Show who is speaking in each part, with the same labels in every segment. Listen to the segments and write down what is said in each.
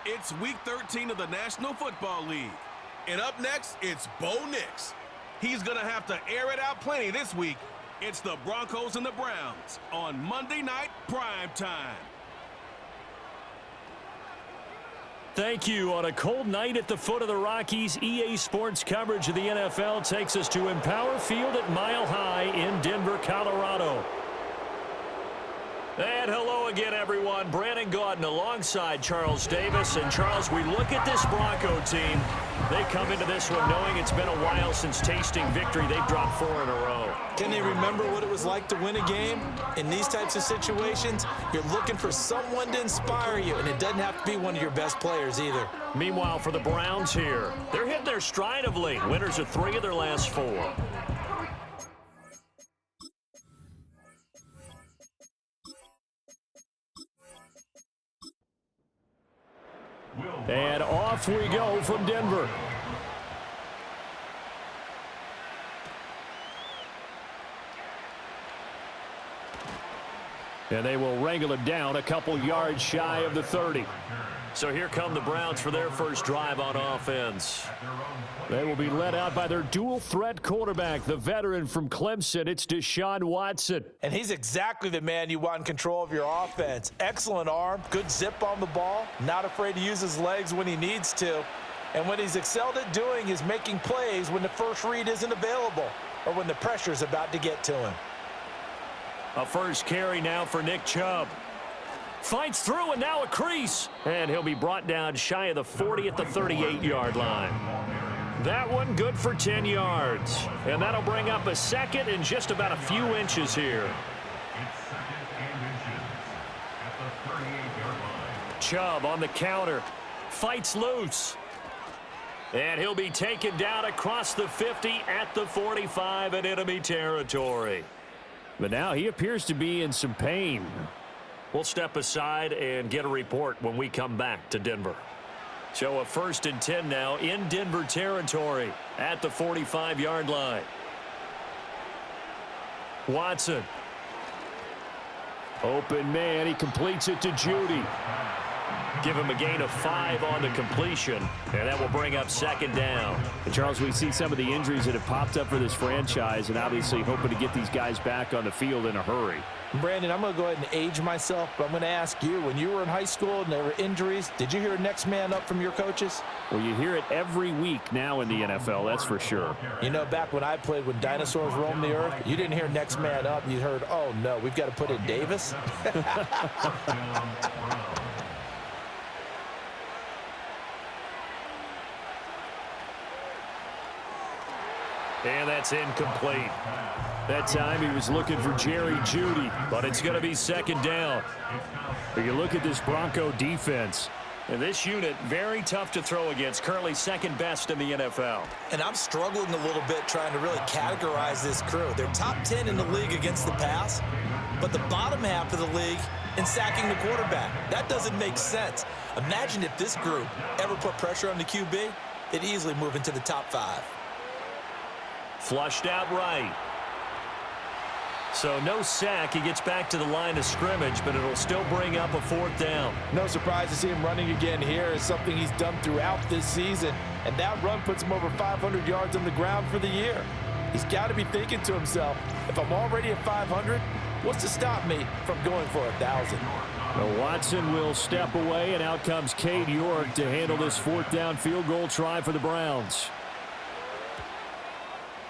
Speaker 1: It's Week 13 of the National Football League. And up next, it's Bo Nix. He's going to have to air it out plenty this week. It's the Broncos and the Browns on Monday Night Prime Time.
Speaker 2: Thank you. On a cold night at the foot of the Rockies, EA Sports coverage of the NFL takes us to Empower Field at Mile High in Denver, Colorado. And hello again, everyone. Brandon Gaudin alongside Charles Davis. And, Charles, we look at this Bronco team. They come into this one knowing it's been a while since tasting victory. They've dropped 4 in a row.
Speaker 3: Can they remember what it was like to win a game? In these types of situations, you're looking for someone to inspire you, and it doesn't have to be one of your best players either.
Speaker 2: Meanwhile, for the Browns here, they're hitting their stride of late. Winners of 3 of their last 4. And off we go from Denver. And they will wrangle it down a couple yards shy of the 30. So here come the Browns for their first drive on offense. They will be led out by their dual-threat quarterback, the veteran from Clemson. It's Deshaun Watson.
Speaker 3: And he's exactly the man you want in control of your offense. Excellent arm, good zip on the ball, not afraid to use his legs when he needs to. And what he's excelled at doing is making plays when the first read isn't available or when the pressure's about to get to him.
Speaker 2: A first carry now for Nick Chubb. Fights through, and now a crease. And he'll be brought down shy of the 40 at the 38-yard line. That one good for 10 yards. And that'll bring up a second and just about a few inches here. Chubb on the counter. Fights loose. And he'll be taken down across the 50 at the 45 in enemy territory.
Speaker 4: But now he appears to be in some pain.
Speaker 2: We'll step aside and get a report when we come back to Denver. So a 1st and 10 now in Denver territory at the 45-yard line. Watson.
Speaker 4: Open man, he completes it to Judy.
Speaker 2: Give him a gain of 5 on the completion, and that will bring up 2nd down.
Speaker 4: And Charles, we see some of the injuries that have popped up for this franchise, and obviously hoping to get these guys back on the field in a hurry.
Speaker 3: Brandon, I'm going to go ahead and age myself, but I'm going to ask you, when you were in high school and there were injuries, did you hear next man up from your coaches?
Speaker 4: Well, you hear it every week now in the NFL, that's for sure.
Speaker 3: You know, back when I played, when dinosaurs roamed the earth, you didn't hear next man up. You heard, oh, no, we've got to put in Davis.
Speaker 2: And that's incomplete.
Speaker 4: That time he was looking for Jerry Judy.
Speaker 2: But it's going to be 2nd down.
Speaker 4: But you look at this Bronco defense.
Speaker 2: And this unit, very tough to throw against. Currently 2nd best in the NFL.
Speaker 3: And I'm struggling a little bit trying to really categorize this crew. They're top 10 in the league against the pass, but the bottom half of the league in sacking the quarterback. That doesn't make sense. Imagine if this group ever put pressure on the QB, they'd easily move into the top 5.
Speaker 2: Flushed out right. So no sack. He gets back to the line of scrimmage, but it'll still bring up a 4th down.
Speaker 3: No surprise to see him running again here. Is something he's done throughout this season. And that run puts him over 500 yards on the ground for the year. He's got to be thinking to himself, if I'm already at 500, what's to stop me from going for 1,000?
Speaker 4: Well, Watson will step away, and out comes Cade York to handle this 4th down field goal try for the Browns.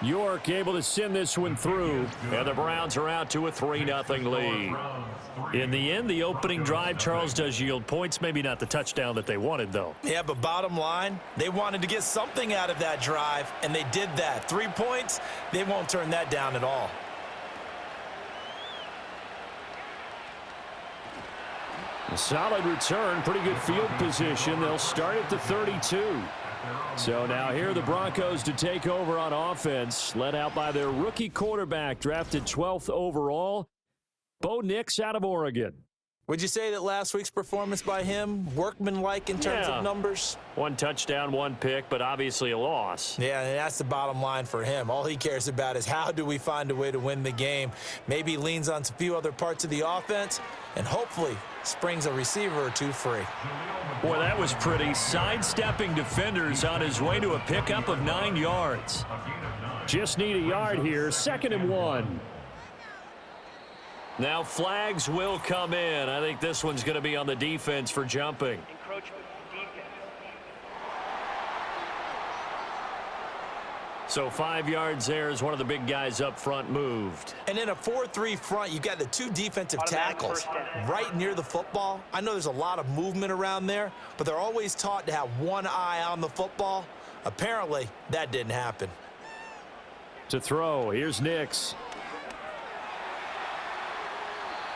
Speaker 4: York able to send this one through.
Speaker 2: And the Browns are out to a 3-0 lead. In the end, the opening drive, Charles, does yield points. Maybe not the touchdown that they wanted, though.
Speaker 3: Yeah, but bottom line, they wanted to get something out of that drive, and they did that. 3 points, they won't turn that down at all.
Speaker 4: A solid return, pretty good field position. They'll start at the 32. So now here are the Broncos to take over on offense, led out by their rookie quarterback, drafted 12th overall, Bo Nix out of Oregon.
Speaker 3: Would you say that last week's performance by him, workmanlike in terms of numbers?
Speaker 2: 1 touchdown, 1 pick, but obviously a loss.
Speaker 3: Yeah, and that's the bottom line for him. All he cares about is how do we find a way to win the game. Maybe he leans on a few other parts of the offense and hopefully springs a receiver or two free.
Speaker 2: Boy, that was pretty. Sidestepping defenders on his way to a pickup of 9 yards.
Speaker 4: Just need a yard here. 2nd and 1.
Speaker 2: Now flags will come in. I think this one's going to be on the defense for jumping. So 5 yards there as one of the big guys up front moved.
Speaker 3: And in a 4-3 front, you've got the 2 defensive tackles right near the football. I know there's a lot of movement around there, but they're always taught to have one eye on the football. Apparently, that didn't happen.
Speaker 4: To throw, here's Nix.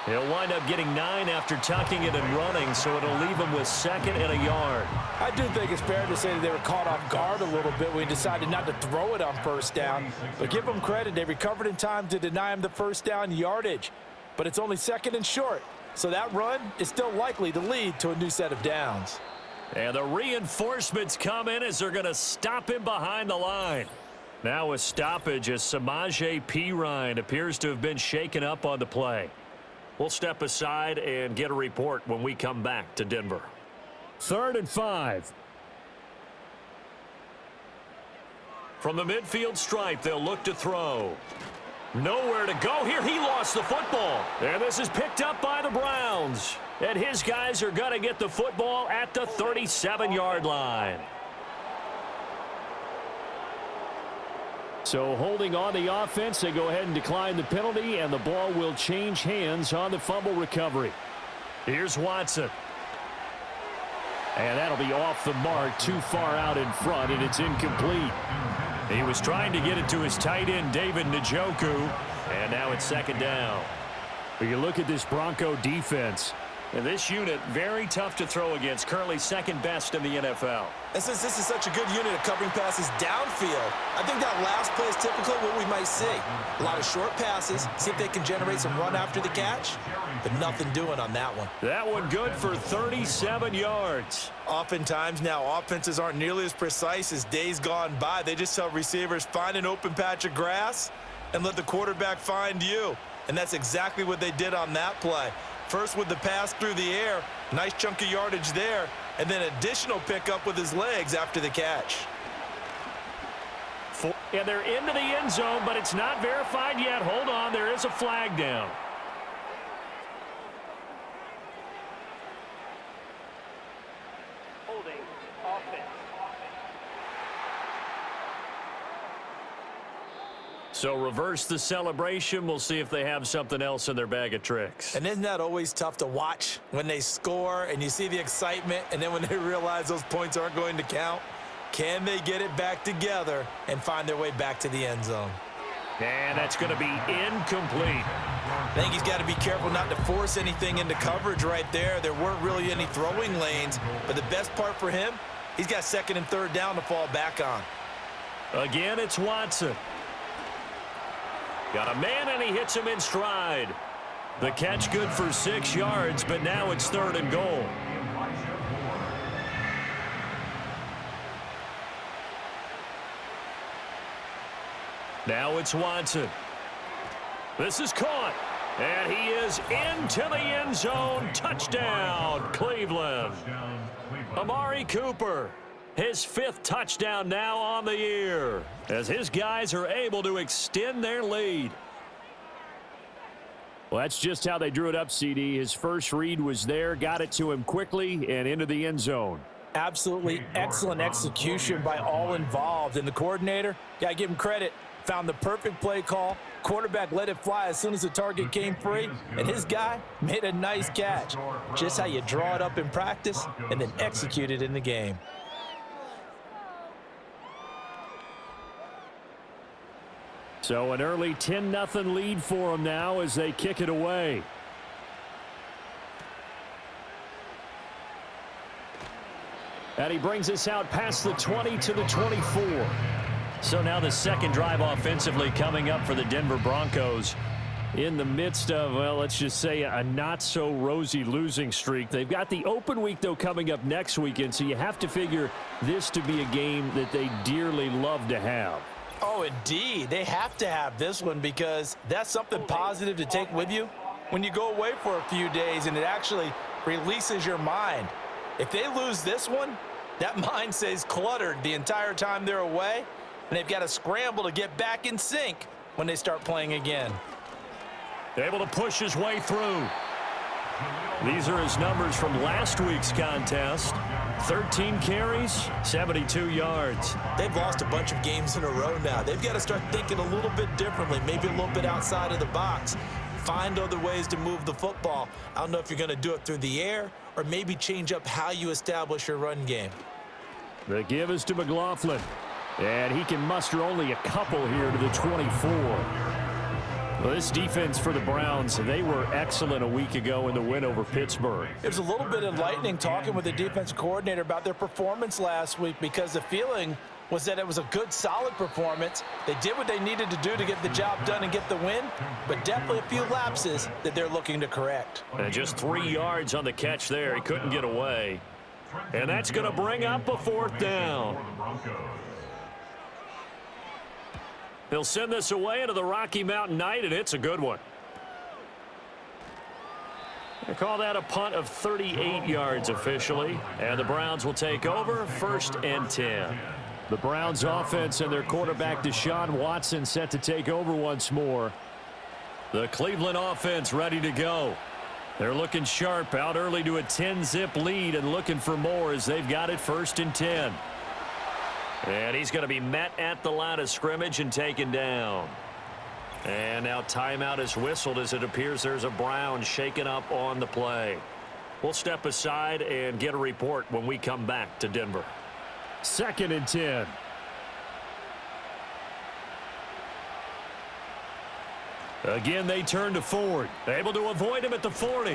Speaker 2: He'll wind up getting 9 after tucking it and running, so it'll leave him with 2nd and a yard.
Speaker 5: I do think it's fair to say that they were caught off guard a little bit when he decided not to throw it on 1st down. But give them credit, they recovered in time to deny him the 1st down yardage. But it's only 2nd and short, so that run is still likely to lead to a new set of downs.
Speaker 2: And the reinforcements come in as they're going to stop him behind the line. Now a stoppage as Samaje Perine appears to have been shaken up on the play. We'll step aside and get a report when we come back to Denver.
Speaker 4: 3rd and 5.
Speaker 2: From the midfield stripe, they'll look to throw. Nowhere to go here. He lost the football. And this is picked up by the Browns. And his guys are going to get the football at the 37-yard line.
Speaker 4: So holding on the offense, they go ahead and decline the penalty, and the ball will change hands on the fumble recovery.
Speaker 2: Here's Watson.
Speaker 4: And that'll be off the mark, too far out in front, and it's incomplete.
Speaker 2: He was trying to get it to his tight end, David Njoku, and now it's 2nd down.
Speaker 4: But you look at this Bronco defense.
Speaker 2: And this unit, very tough to throw against, currently 2nd best in the NFL.
Speaker 3: And since this is such a good unit of covering passes downfield, I think that last play is typical of what we might see. A lot of short passes, see if they can generate some run after the catch, but nothing doing on that one.
Speaker 2: That one good for 37 yards.
Speaker 3: Oftentimes now, offenses aren't nearly as precise as days gone by. They just tell receivers, find an open patch of grass and let the quarterback find you. And that's exactly what they did on that play. First with the pass through the air, nice chunk of yardage there, and then additional pickup with his legs after the catch.
Speaker 2: And they're into the end zone, but it's not verified yet. Hold on, there is a flag down.
Speaker 6: Holding offense.
Speaker 2: So reverse the celebration. We'll see if they have something else in their bag of tricks.
Speaker 3: And isn't that always tough to watch when they score and you see the excitement, and then when they realize those points aren't going to count? Can they get it back together and find their way back to the end zone?
Speaker 2: And that's going to be incomplete.
Speaker 3: I think he's got to be careful not to force anything into coverage right there. There weren't really any throwing lanes, but the best part for him, he's got 2nd and 3rd down to fall back on.
Speaker 2: Again, it's Watson. Got a man, and he hits him in stride. The catch good for 6 yards, but now it's 3rd and goal. Now it's Watson. This is caught, and he is into the end zone. Touchdown, Cleveland. Amari Cooper, his 5th touchdown now on the year, as his guys are able to extend their lead.
Speaker 4: Well, that's just how they drew it up, CD. His first read was there, got it to him quickly, and into the end zone.
Speaker 5: Absolutely excellent execution by all involved. And the coordinator, got to give him credit, found the perfect play call. Quarterback let it fly as soon as the target came free, and his guy made a nice catch. Just how you draw it up in practice and then execute it in the game.
Speaker 4: So an early 10-0 lead for them now as they kick it away. And he brings us out past the 20 to the 24.
Speaker 2: So now the second drive offensively coming up for the Denver Broncos.
Speaker 4: in the midst of, well, let's just say a not-so-rosy losing streak. They've got the open week, though, coming up next weekend, so you have to figure this to be a game that they dearly love to have.
Speaker 5: Oh, indeed. They have to have this one because that's something positive to take with you when you go away for a few days, and it actually releases your mind. If they lose this one, that mind stays cluttered the entire time they're away, and they've got to scramble to get back in sync when they start playing again.
Speaker 2: Able to push his way through. These are his numbers from last week's contest. 13 carries, 72 yards.
Speaker 3: They've lost a bunch of games in a row now. They've got to start thinking a little bit differently, maybe a little bit outside of the box. Find other ways to move the football. I don't know if you're going to do it through the air or maybe change up how you establish your run game.
Speaker 4: The give is to McLaughlin, and he can muster only a couple here to the 24. Well, this defense for the Browns, they were excellent a week ago in the win over Pittsburgh.
Speaker 5: It was a little bit enlightening talking with the defensive coordinator about their performance last week because the feeling was that it was a good, solid performance. They did what they needed to do to get the job done and get the win, but definitely a few lapses that they're looking to correct.
Speaker 2: And just 3 yards on the catch there. He couldn't get away. And that's going to bring up a 4th down. He'll send this away into the Rocky Mountain Night, and it's a good one. They call that a punt of 38 yards officially, and the Browns will take over 1st and 10.
Speaker 4: The Browns offense and their quarterback Deshaun Watson set to take over once more.
Speaker 2: The Cleveland offense ready to go. They're looking sharp, out early to a 10-zip lead and looking for more as they've got it 1st and 10. And he's going to be met at the line of scrimmage and taken down. And now timeout is whistled as it appears there's a Brown shaken up on the play. We'll step aside and get a report when we come back to Denver.
Speaker 4: 2nd and 10.
Speaker 2: Again, they turn to Ford. Able to avoid him at the 40.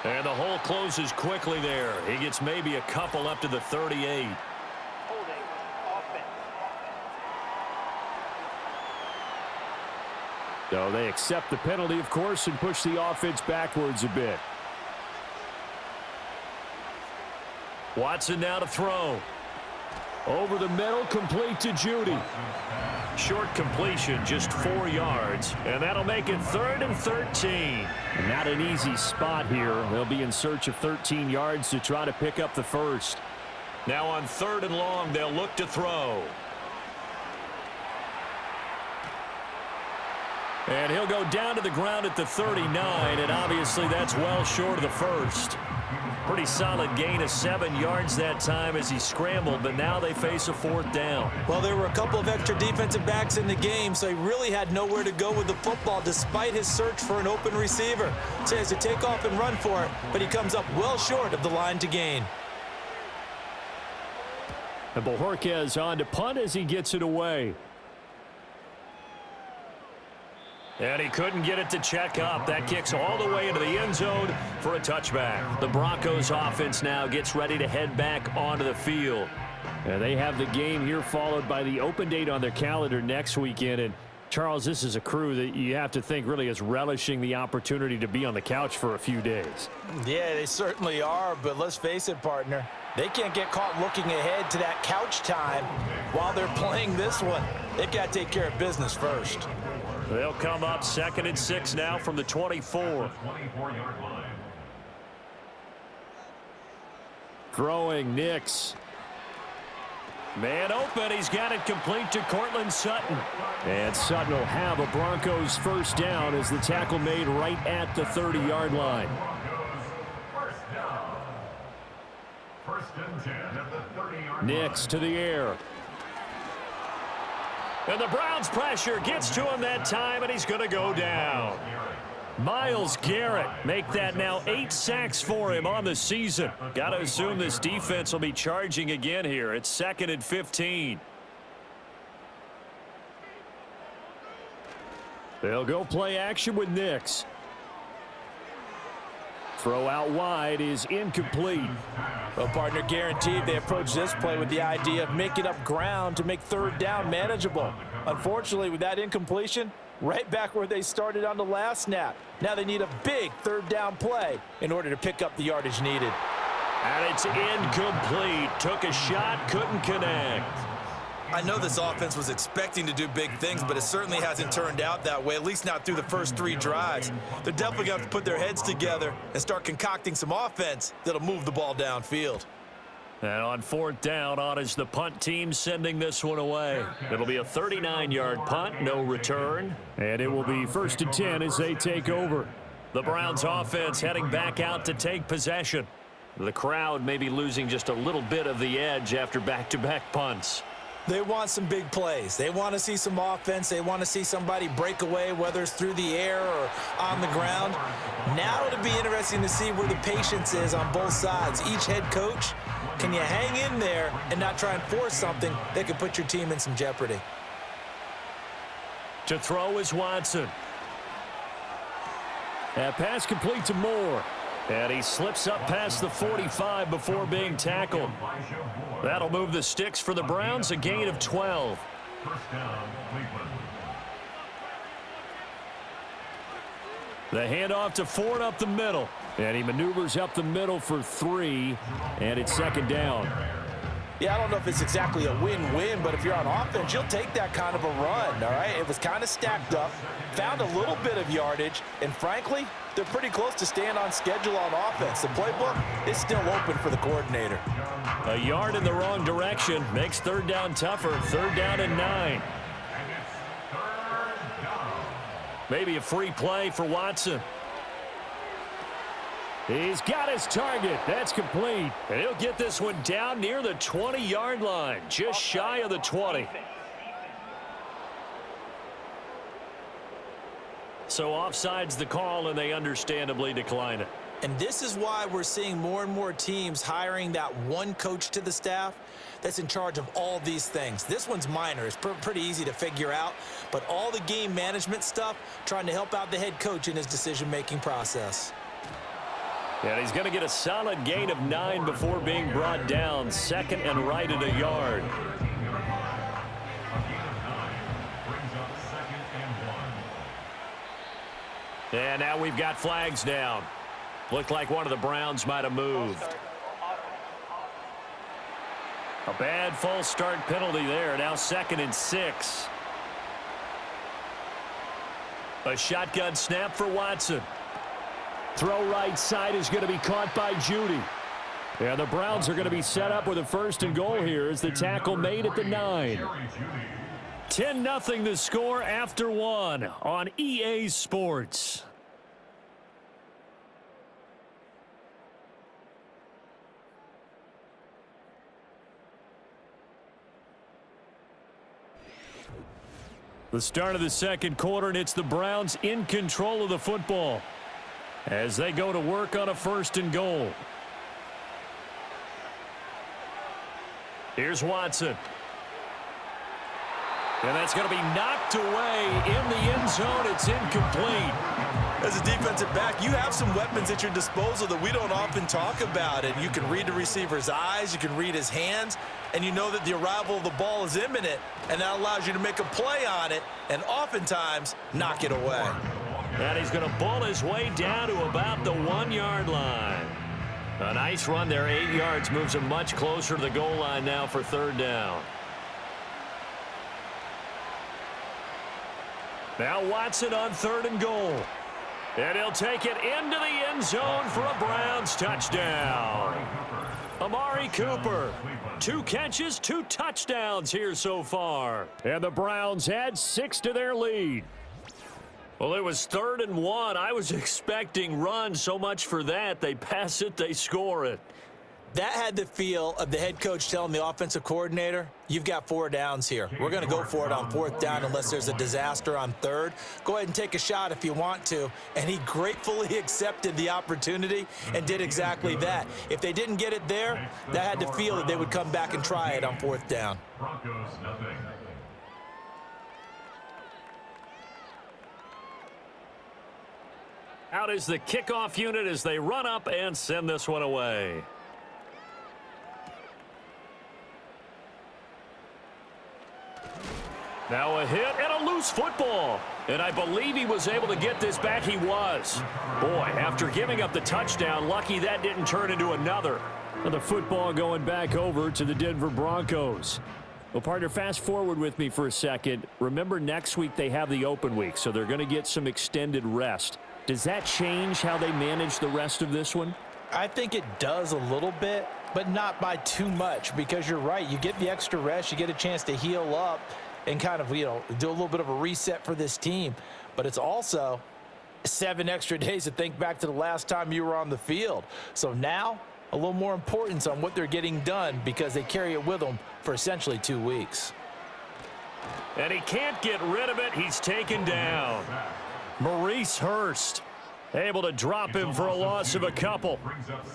Speaker 2: And the hole closes quickly there. He gets maybe a couple up to the 38.
Speaker 4: So they accept the penalty, of course, and push the offense backwards a bit.
Speaker 2: Watson now to throw.
Speaker 4: Over the middle, complete to Judy.
Speaker 2: Short completion, just 4 yards, and that'll make it 3rd and 13.
Speaker 4: Not an easy spot here. They'll be in search of 13 yards to try to pick up the first.
Speaker 2: Now on 3rd and long, they'll look to throw. And he'll go down to the ground at the 39, and obviously that's well short of the first. Pretty solid gain of 7 yards that time as he scrambled, but now they face a 4th down.
Speaker 3: Well, there were a couple of extra defensive backs in the game, so he really had nowhere to go with the football despite his search for an open receiver. So he has to take off and run for it, but he comes up well short of the line to gain.
Speaker 4: And Bojorquez on to punt as he gets it away.
Speaker 2: And he couldn't get it to check up. That kicks all the way into the end zone for a touchback. The Broncos offense now gets ready to head back onto the field.
Speaker 4: And they have the game here followed by the open date on their calendar next weekend. And Charles, this is a crew that you have to think really is relishing the opportunity to be on the couch for a few days.
Speaker 5: Yeah, they certainly are, but let's face it, partner. They can't get caught looking ahead to that couch time while they're playing this one. They've got to take care of business first.
Speaker 2: They'll come up 2nd and 6 now from the 24.
Speaker 4: Throwing Nix.
Speaker 2: Man open. He's got it complete to Cortland Sutton.
Speaker 4: And Sutton will have a Broncos 1st down as the tackle made right at the 30-yard line. Nix to the air.
Speaker 2: And the Browns pressure gets to him that time, and he's going to go down. Myles Garrett make that now 8 sacks for him on the season. Got to assume this defense will be charging again here. It's 2nd and 15.
Speaker 4: They'll go play action with Nix. Throw out wide is incomplete.
Speaker 5: Well, partner, guaranteed they approach this play with the idea of making up ground to make 3rd down manageable. Unfortunately, with that incompletion, Right back where they started on the last snap. Now they need a big third down play in order to pick up the yardage needed.
Speaker 2: And it's incomplete. Took a shot, couldn't connect.
Speaker 3: I know this offense was expecting to do big things, but it certainly hasn't turned out that way, at least not through the first 3 drives. They're definitely going to have to put their heads together and start concocting some offense that'll move the ball downfield.
Speaker 2: And on 4th down, on is the punt team sending this one away. It'll be a 39-yard punt, no return.
Speaker 4: And it will be 1st and 10 as they take over.
Speaker 2: The Browns offense heading back out to take possession. The crowd may be losing just a little bit of the edge after back-to-back punts.
Speaker 5: They want some big plays. They want to see some offense. They want to see somebody break away, whether it's through the air or on the ground. Now it'll be interesting to see where the patience is on both sides. Each head coach, can you hang in there and not try and force something that could put your team in some jeopardy?
Speaker 2: To throw is Watson.
Speaker 4: That pass complete to Moore.
Speaker 2: And he slips up past the 45 before being tackled. That'll move the sticks for the Browns, a gain of 12.
Speaker 4: The handoff to Ford up the middle. And he maneuvers up the middle for 3. And it's 2nd down.
Speaker 5: Yeah, I don't know if it's exactly a win-win, but if you're on offense, you'll take that kind of a run, all right? It was kind of stacked up, found a little bit of yardage, and frankly, they're pretty close to staying on schedule on offense. The playbook is still open for the coordinator.
Speaker 2: A yard in the wrong direction makes 3rd down tougher. 3rd down and 9. Maybe a free play for Watson.
Speaker 4: He's got his target. That's complete.
Speaker 2: And he'll get this one down near the 20-yard line, just shy of the 20. So offside's the call, and they understandably decline it.
Speaker 5: And this is why we're seeing more and more teams hiring that one coach to the staff that's in charge of all these things. This one's minor. It's pretty easy to figure out. But all the game management stuff, trying to help out the head coach in his decision-making process.
Speaker 2: And he's going to get a solid gain of 9 before being brought down. 2nd and right at a yard. And now we've got flags down. Looked like one of the Browns might have moved. A bad false start penalty there. Now 2nd and 6. A shotgun snap for Watson.
Speaker 4: Throw right side is going to be caught by Judy. And the Browns are going to be set up with a 1st and goal here as the tackle made at the 9.
Speaker 2: 10-0 the score after 1 on EA Sports. The start of the 2nd quarter, and it's the Browns in control of the football as they go to work on a 1st and goal. Here's Watson. And that's going to be knocked away in the end zone. It's incomplete.
Speaker 3: As a defensive back, you have some weapons at your disposal that we don't often talk about. And you can read the receiver's eyes, you can read his hands, and you know that the arrival of the ball is imminent, and that allows you to make a play on it and oftentimes knock it away.
Speaker 2: And he's going to bull his way down to about the 1-yard line. A nice run there, 8 yards, moves him much closer to the goal line now for 3rd down. Now Watson on 3rd and goal. And he'll take it into the end zone for a Browns touchdown. Amari Cooper, 2 catches, 2 touchdowns here so far.
Speaker 4: And the Browns add 6 to their lead.
Speaker 2: Well, it was 3rd and 1. I was expecting runs, so much for that. They pass it, they score it.
Speaker 5: That had the feel of the head coach telling the offensive coordinator, you've got 4 downs here. We're going to go for it on 4th down unless there's a disaster on 3rd. Go ahead and take a shot if you want to. And he gratefully accepted the opportunity and did exactly that. If they didn't get it there, that had the feel that they would come back and try it on 4th down.
Speaker 6: Broncos, nothing.
Speaker 2: Out is the kickoff unit as they run up and send this one away. Now a hit and a loose football. And I believe he was able to get this back. He was. Boy, after giving up the touchdown, lucky that didn't turn into another.
Speaker 4: And the football going back over to the Denver Broncos. Well, partner, fast forward with me for a second. Remember, next week they have the open week, so they're going to get some extended rest. Does that change how they manage the rest of this one?
Speaker 5: I think it does a little bit, but not by too much, because you're right. You get the extra rest. You get a chance to heal up and kind of, do a little bit of a reset for this team. But it's also 7 extra days to think back to the last time you were on the field. So now, a little more importance on what they're getting done because they carry it with them for essentially 2 weeks.
Speaker 2: And he can't get rid of it. He's taken down. Maurice Hurst able to drop him for a loss of a couple.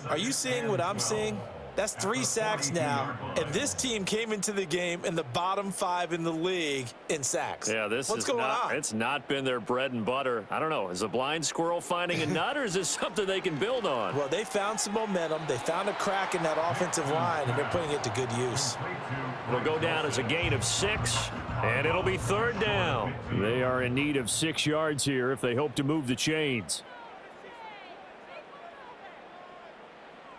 Speaker 3: Are you seeing what I'm seeing? That's 3 sacks now, and this team came into the game in the bottom 5 in the league in sacks.
Speaker 2: Yeah,
Speaker 3: What's going on?
Speaker 2: It's not been their bread and butter. I don't know. Is a blind squirrel finding a nut, or is this something they can build on?
Speaker 3: Well, they found some momentum. They found a crack in that offensive line, and they're putting it to good use.
Speaker 2: It'll go down as a gain of 6, and it'll be 3rd down.
Speaker 4: They are in need of 6 yards here if they hope to move the chains.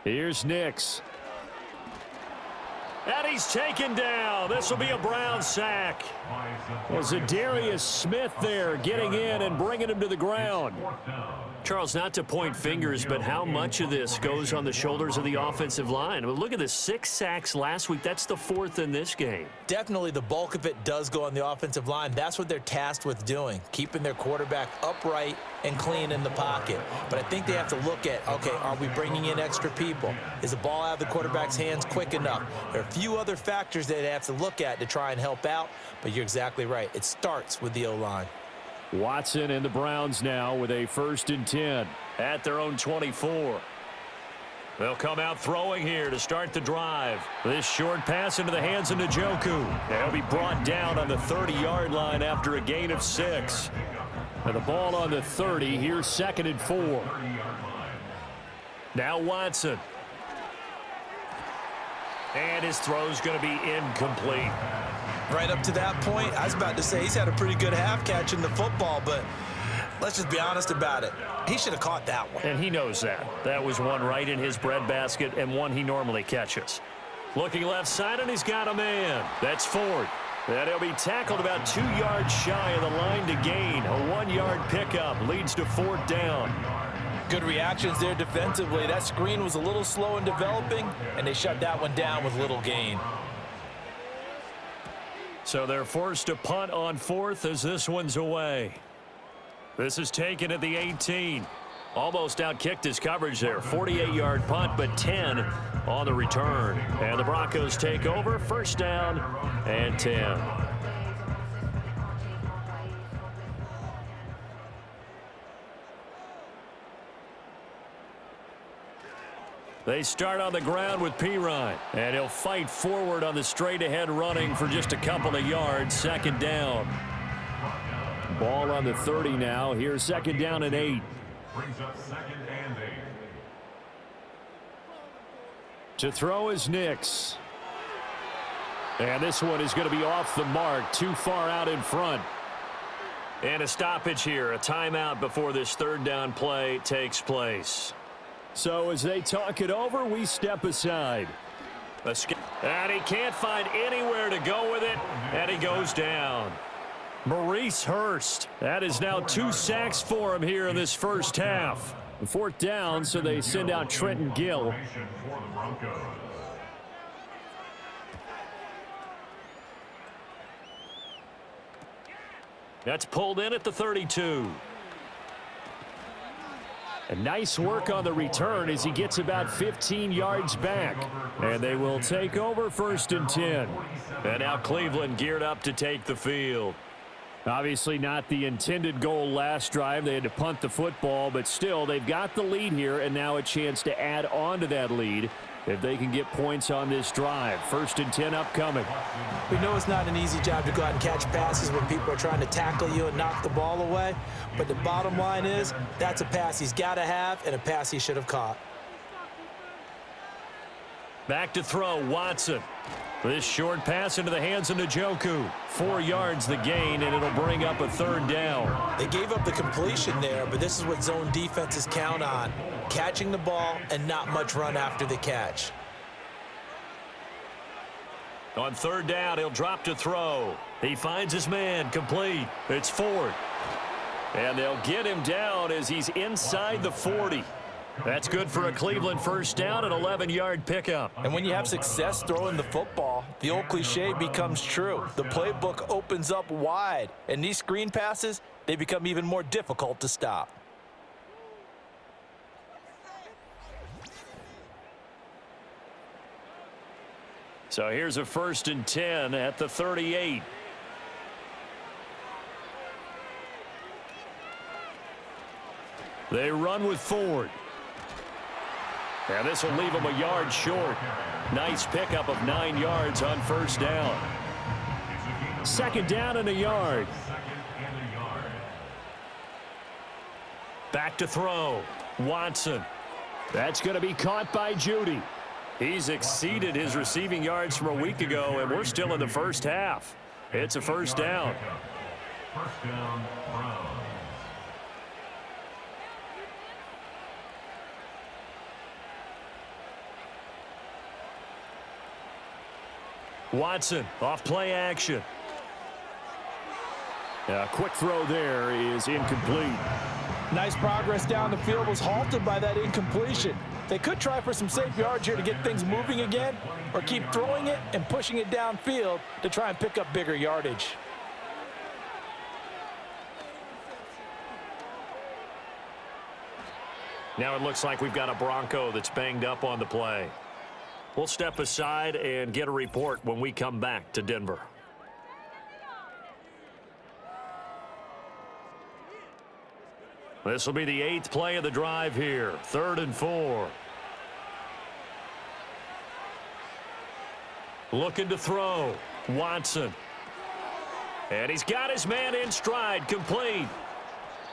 Speaker 4: Here's Nix.
Speaker 2: And he's taken down. This will be a Brown sack.
Speaker 4: Well, Zadarius Smith there getting in and bringing him to the ground.
Speaker 2: Charles, not to point fingers, but how much of this goes on the shoulders of the offensive line? I mean, look at this, 6 sacks last week. That's the 4th in this game.
Speaker 3: Definitely the bulk of it does go on the offensive line. That's what they're tasked with doing, keeping their quarterback upright and clean in the pocket. But I think they have to look at, okay, are we bringing in extra people? Is the ball out of the quarterback's hands quick enough? There are a few other factors that they have to look at to try and help out, but you're exactly right. It starts with the O-line.
Speaker 4: Watson and the Browns now with a 1st and 10.
Speaker 2: At their own 24. They'll come out throwing here to start the drive. This short pass into the hands of Njoku. They'll be brought down on the 30-yard line after a gain of 6.
Speaker 4: And the ball on the 30. Here's 2nd and 4.
Speaker 2: Now Watson. And his throw's going to be incomplete.
Speaker 3: Right up to that point, I was about to say he's had a pretty good half catching the football, but let's just be honest about it. He should have caught that one.
Speaker 2: And he knows that. That was one right in his breadbasket and one he normally catches. Looking left side, and he's got a man. That's Ford. And he'll be tackled about 2 yards shy of the line to gain. A 1-yard pickup leads to 4th down.
Speaker 5: Good reactions there defensively. That screen was a little slow in developing, and they shut that one down with little gain.
Speaker 2: So they're forced to punt on 4th as this one's away. This is taken at the 18. Almost outkicked his coverage there. 48-yard punt, but 10 on the return. And the Broncos take over. 1st down and 10. They start on the ground with Pirine, and he'll fight forward on the straight-ahead running for just a couple of yards. 2nd down.
Speaker 4: Ball on the 30 now. Here's 2nd down and 8.
Speaker 6: Brings up 2nd and 8.
Speaker 4: To throw is Nix. And this one is going to be off the mark, too far out in front.
Speaker 2: And a stoppage here, a timeout before this 3rd down play takes place.
Speaker 4: So as they talk it over, we step aside.
Speaker 2: And he can't find anywhere to go with it, and he goes down. Maurice Hurst. That is now 2 sacks for him here in this 1st half.
Speaker 4: 4th down, so they send out Trenton Gill.
Speaker 2: That's pulled in at the 32.
Speaker 4: And nice work on the return as he gets about 15 yards back. And they will take over 1st and 10.
Speaker 2: And now Cleveland geared up to take the field.
Speaker 4: Obviously not the intended goal last drive. They had to punt the football, but still they've got the lead here and now a chance to add on to that lead if they can get points on this drive. 1st and 10 upcoming.
Speaker 5: We know it's not an easy job to go out and catch passes when people are trying to tackle you and knock the ball away, but the bottom line is that's a pass he's got to have and a pass he should have caught.
Speaker 2: Back to throw, Watson. This short pass into the hands of Njoku. 4 yards the gain, and it'll bring up a 3rd down.
Speaker 3: They gave up the completion there, but this is what zone defenses count on. Catching the ball and not much run after the catch.
Speaker 2: On 3rd down, he'll drop to throw. He finds his man, complete. It's Ford. And they'll get him down as he's inside the 40. That's good for a Cleveland 1st down, an 11-yard pickup.
Speaker 5: And when you have success throwing the football, the old cliche becomes true. The playbook opens up wide, and these screen passes, they become even more difficult to stop.
Speaker 2: So here's a 1st and 10 at the 38. They run with Ford. And this will leave them a yard short. Nice pickup of 9 yards on 1st down. 2nd down and a yard. Back to throw. Watson. That's going to be caught by Judy. He's exceeded his receiving yards from a week ago, and we're still in the 1st half. It's a 1st down.
Speaker 6: 1st down, Browns.
Speaker 2: Watson off play action.
Speaker 4: A quick throw there is incomplete.
Speaker 5: Nice progress down the field, was halted by that incompletion. They could try for some safe yards here to get things moving again, or keep throwing it and pushing it downfield to try and pick up bigger yardage.
Speaker 2: Now it looks like we've got a Bronco that's banged up on the play. We'll step aside and get a report when we come back to Denver. This will be the 8th play of the drive here. 3rd and 4. Looking to throw. Watson. And he's got his man in stride, complete.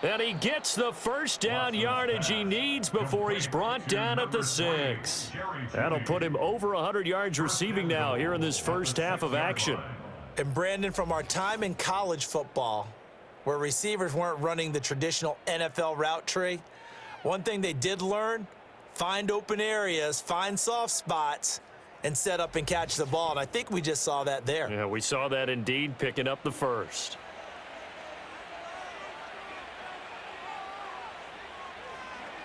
Speaker 2: And he gets the 1st down yardage he needs before he's brought down at the 6. That'll put him over 100 yards receiving now here in this 1st half of action.
Speaker 3: And Brandon, from our time in college football, where receivers weren't running the traditional NFL route tree, one thing they did learn, find open areas, find soft spots, and set up and catch the ball. And I think we just saw that there.
Speaker 2: Yeah, we saw that indeed, picking up the 1st.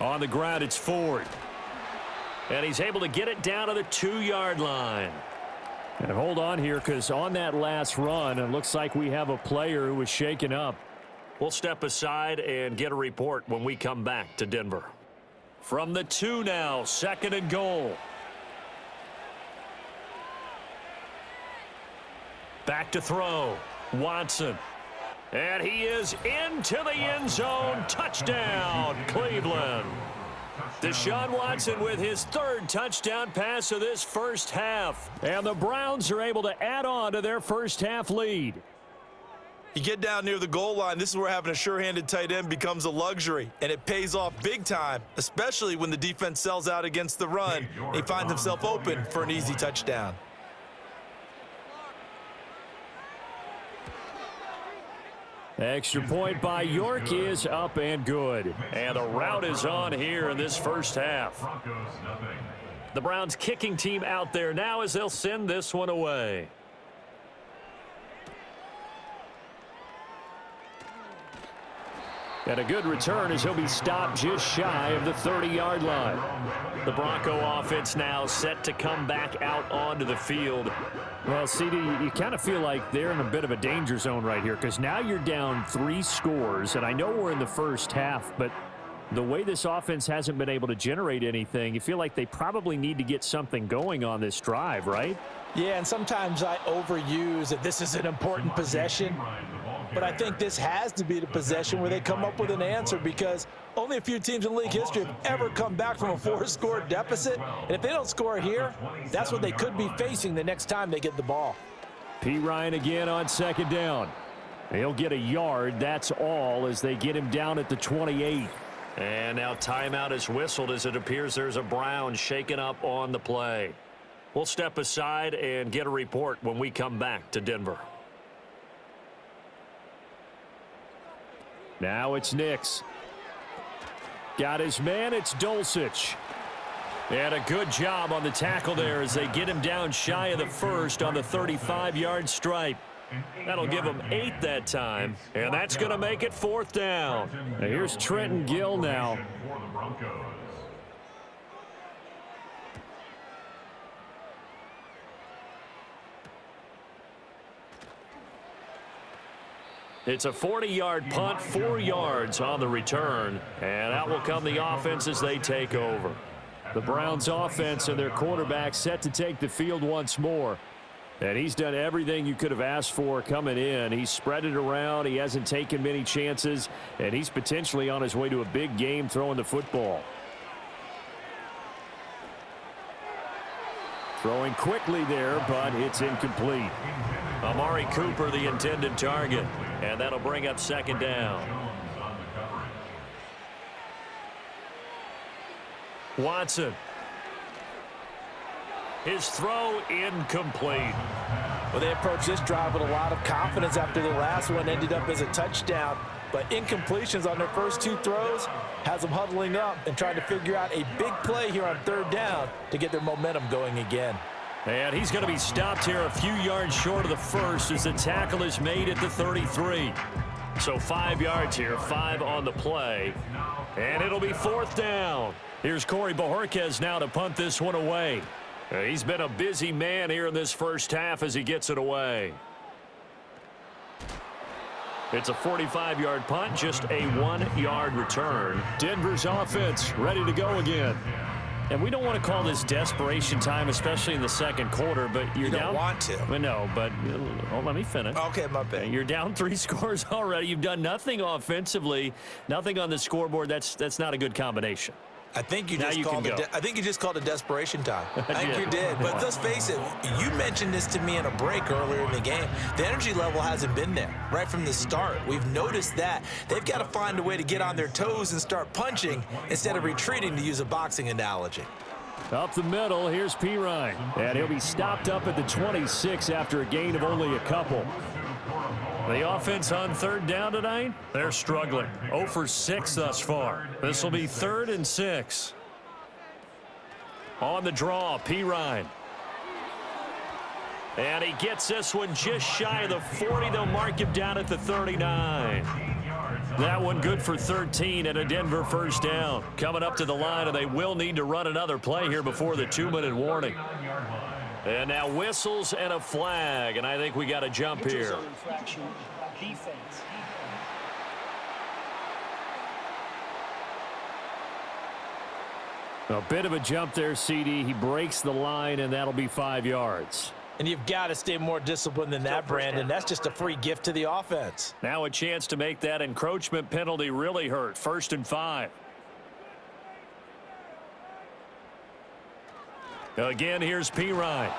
Speaker 2: On the ground, it's Ford. And he's able to get it down to the 2-yard line.
Speaker 4: And hold on here, because on that last run, it looks like we have a player who was shaken up.
Speaker 2: We'll step aside and get a report when we come back to Denver. From the 2 now, 2nd and goal. Back to throw. Watson. And he is into the end zone. Touchdown, Cleveland. Deshaun Watson with his 3rd touchdown pass of this 1st half. And the Browns are able to add on to their 1st half lead.
Speaker 3: You get down near the goal line, this is where having a sure-handed tight end becomes a luxury, and it pays off big time, especially when the defense sells out against the run. He finds himself open for an easy touchdown.
Speaker 4: Extra point by York is up and good.
Speaker 2: And the route is on here in this 1st half.
Speaker 6: Broncos, nothing.
Speaker 2: The Browns kicking team out there now as they'll send this one away.
Speaker 4: And a good return as he'll be stopped just shy of the 30-yard line.
Speaker 2: The Bronco offense now set to come back out onto the field.
Speaker 4: Well, CD, you kind of feel like they're in a bit of a danger zone right here, because now you're down 3 scores, and I know we're in the 1st half, but the way this offense hasn't been able to generate anything, you feel like they probably need to get something going on this drive, right?
Speaker 5: Yeah, and sometimes I overuse that this is an important possession, but I think this has to be the possession where they come up with an answer, because only a few teams in league history have ever come back from a 4-score deficit. And if they don't score here, that's what they could be facing the next time they get the ball.
Speaker 4: P. Ryan again on 2nd down. He'll get a yard, that's all, as they get him down at the 28.
Speaker 2: And now timeout is whistled as it appears there's a Brown shaken up on the play. We'll step aside and get a report when we come back to Denver.
Speaker 4: Now it's Nix. Got his man, it's Dulcich.
Speaker 2: And a good job on the tackle there as they get him down shy of the first on the 35-yard stripe. That'll give him 8 that time, and that's going to make it 4th down.
Speaker 4: Now here's Trenton Gill now.
Speaker 6: For the Broncos.
Speaker 2: It's a 40-yard punt, 4 yards on the return, and out will come the offense as they take over.
Speaker 4: The Browns offense and their quarterback set to take the field once more. And he's done everything you could have asked for coming in. He's spread it around. He hasn't taken many chances. And he's potentially on his way to a big game throwing the football. Throwing quickly there, but it's incomplete.
Speaker 2: Amari Cooper, the intended target. And that'll bring up 2nd down. Watson. His throw incomplete.
Speaker 5: Well, they approached this drive with a lot of confidence after the last one ended up as a touchdown. But incompletions on their first 2 throws has them huddling up and trying to figure out a big play here on 3rd down to get their momentum going again.
Speaker 2: And he's going to be stopped here a few yards short of the first as the tackle is made at the 33. So 5 yards here, 5 on the play. And it'll be 4th down. Here's Corey Bojorquez now to punt this one away. He's been a busy man here in this first half as he gets it away. It's a 45-yard punt, just a 1-yard return.
Speaker 4: Denver's offense ready to go again.
Speaker 2: And we don't want to call this desperation time, especially in the second quarter, but you're
Speaker 3: You don't
Speaker 2: down.
Speaker 3: want to.
Speaker 2: No, but let me finish.
Speaker 3: Okay, my bad.
Speaker 2: You're down 3 scores already. You've done nothing offensively, nothing on the scoreboard. That's not a good combination.
Speaker 3: I think you
Speaker 2: Now
Speaker 3: just
Speaker 2: you
Speaker 3: called
Speaker 2: can
Speaker 3: it.
Speaker 2: go.
Speaker 3: I think you just called it desperation time. I think
Speaker 2: did.
Speaker 3: you did. But let's face it. You mentioned this to me in a break earlier in the game. The energy level hasn't been there right from the start. We've noticed that they've got to find a way to get on their toes and start punching instead of retreating, to use a boxing analogy.
Speaker 4: Up the middle, here's Pirine. And he'll be stopped up at the 26 after a gain of only a couple.
Speaker 2: The offense on 3rd down tonight, they're struggling. 0 for 6 thus far. This will be 3rd and 6. On the draw, Pirine. And he gets this one just shy of the 40. They'll mark him down at the 39. That one good for 13 and a Denver 1st down. Coming up to the line, and they will need to run another play here before the 2-minute warning. And now whistles and a flag, and I think we got a jump here.
Speaker 4: A bit of a jump there, CD. He breaks the line, and that'll be 5 yards.
Speaker 5: And you've got to stay more disciplined than that, Brandon. That's just a free gift to the offense.
Speaker 2: Now a chance to make that encroachment penalty really hurt. 1st and 5. Again, here's Pirine.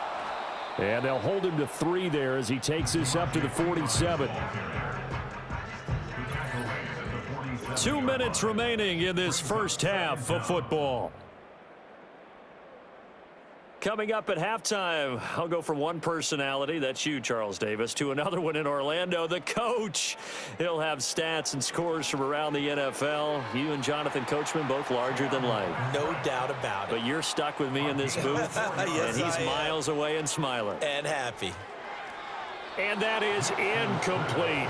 Speaker 4: And they'll hold him to 3 there as he takes this up to the 47.
Speaker 2: 2 minutes remaining in this first half of football. Coming up at halftime, I'll go from one personality, that's you, Charles Davis, to another one in Orlando, the coach. He'll have stats and scores from around the NFL. You and Jonathan Coachman, both larger than life.
Speaker 3: No doubt about it.
Speaker 2: But you're stuck with me in this booth,
Speaker 3: Yes,
Speaker 2: and he's
Speaker 3: I am.
Speaker 2: miles away and smiling.
Speaker 3: And happy.
Speaker 2: And that is incomplete.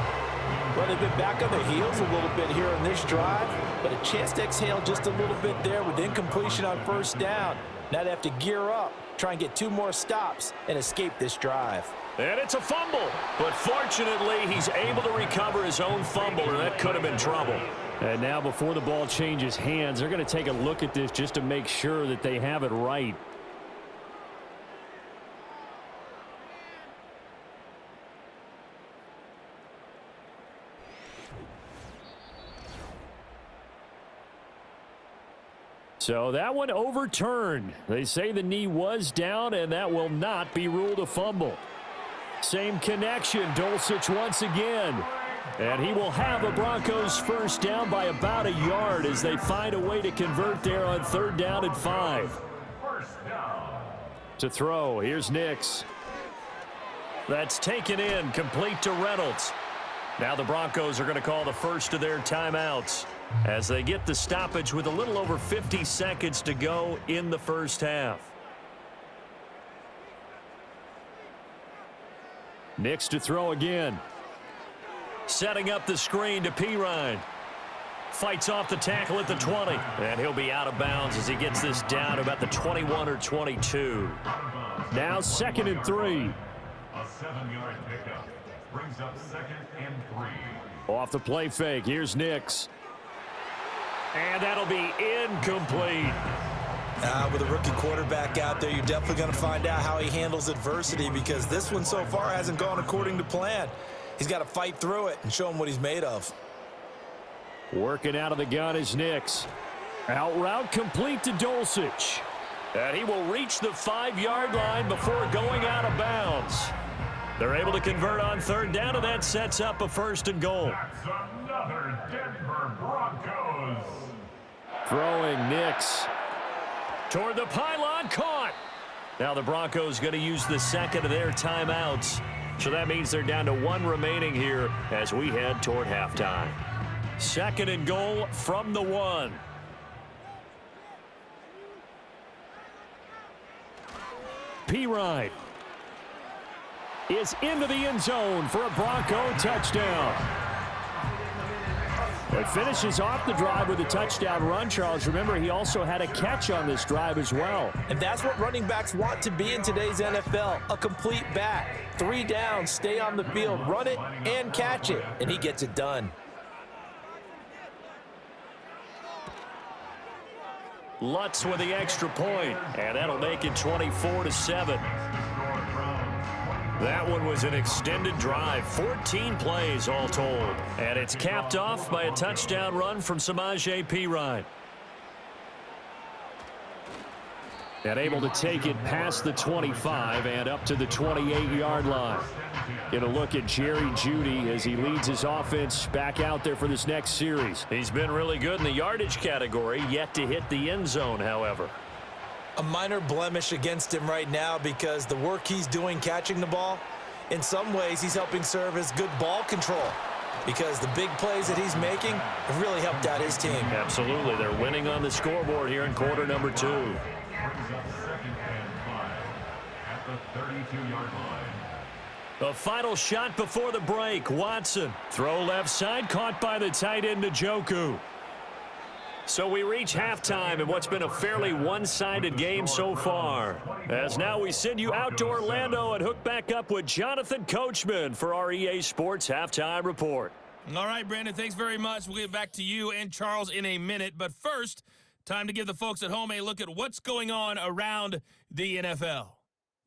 Speaker 5: Well, they've been back on their heels a little bit here on this drive, but a chance to exhale just a little bit there with incompletion on 1st down. Now they have to gear up, try and get 2 more stops, and escape this drive.
Speaker 2: And it's a fumble. But fortunately, he's able to recover his own fumble, or that could have been trouble.
Speaker 4: And now before the ball changes hands, they're going to take a look at this just to make sure that they have it right. So that one overturned. They say the knee was down, and that will not be ruled a fumble. Same connection, Dulcich once again. And he will have a Broncos 1st down by about a yard as they find a way to convert there on 3rd down and 5. To throw, here's Nix.
Speaker 2: That's taken in, complete to Reynolds. Now the Broncos are going to call the first of their timeouts as they get the stoppage with a little over 50 seconds to go in the first half.
Speaker 4: Nix to throw again.
Speaker 2: Setting up the screen to Pirine. Fights off the tackle at the 20. And he'll be out of bounds as he gets this down to about the 21 or 22.
Speaker 4: Now 2nd and 3.
Speaker 6: A 7-yard pickup brings up 2nd and 3.
Speaker 4: Off the play fake, here's Nix.
Speaker 2: And that'll be incomplete.
Speaker 3: With a rookie quarterback out there, you're definitely going to find out how he handles adversity, because this one so far hasn't gone according to plan. He's got to fight through it and show him what he's made of.
Speaker 4: Working out of the gun is Nix. Out route complete to Dulcich.
Speaker 2: And he will reach the 5-yard line before going out of bounds. They're able to convert on 3rd down, and that sets up a 1st and goal.
Speaker 6: That's another Denver Broncos.
Speaker 4: Throwing Nix.
Speaker 2: Toward the pylon, caught. Now the Broncos going to use the 2nd of their timeouts. So that means they're down to 1 remaining here as we head toward halftime. 2nd and goal from the 1.
Speaker 4: Pirine is into the end zone for a Bronco touchdown. It finishes off the drive with a touchdown run, Charles. Remember, he also had a catch on this drive as well.
Speaker 5: And that's what running backs want to be in today's NFL, a complete back. 3 downs, stay on the field, run it, and catch it, and he gets it done.
Speaker 2: Lutz with the extra point, and that'll make it 24-7. That one was an extended drive, 14 plays all told. And it's capped off by a touchdown run from Samaje Perine.
Speaker 4: And able to take it past the 25 and up to the 28-yard line. Get a look at Jerry Jeudy as he leads his offense back out there for this next series.
Speaker 2: He's been really good in the yardage category, yet to hit the end zone, however.
Speaker 3: A minor blemish against him right now, because the work he's doing catching the ball, in some ways he's helping serve as good ball control, because the big plays that he's making have really helped out his team.
Speaker 2: Absolutely. They're winning on the scoreboard here in quarter number 2.
Speaker 6: Brings up 2nd and 5 at the 32-yard line.
Speaker 2: The final shot before the break. Watson. Throw left side, caught by the tight end Njoku. So we reach halftime in what's been a fairly one-sided game so far. As now we send you out to Orlando and hook back up with Jonathan Coachman for our EA Sports Halftime Report.
Speaker 1: All right, Brandon, thanks very much. We'll get back to you and Charles in a minute. But first, time to give the folks at home a look at what's going on around the NFL.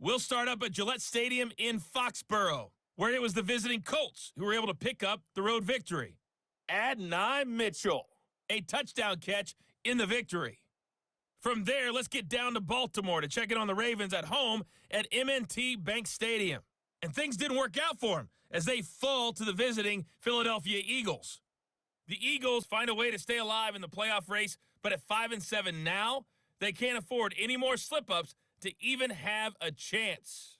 Speaker 1: We'll start up at Gillette Stadium in Foxborough, where it was the visiting Colts who were able to pick up the road victory. Adonai Mitchell, a touchdown catch in the victory. From there, let's get down to Baltimore to check in on the Ravens at home at M&T Bank Stadium. And things didn't work out for them as they fall to the visiting Philadelphia Eagles. The Eagles find a way to stay alive in the playoff race, but at 5-7 now, they can't afford any more slip-ups to even have a chance.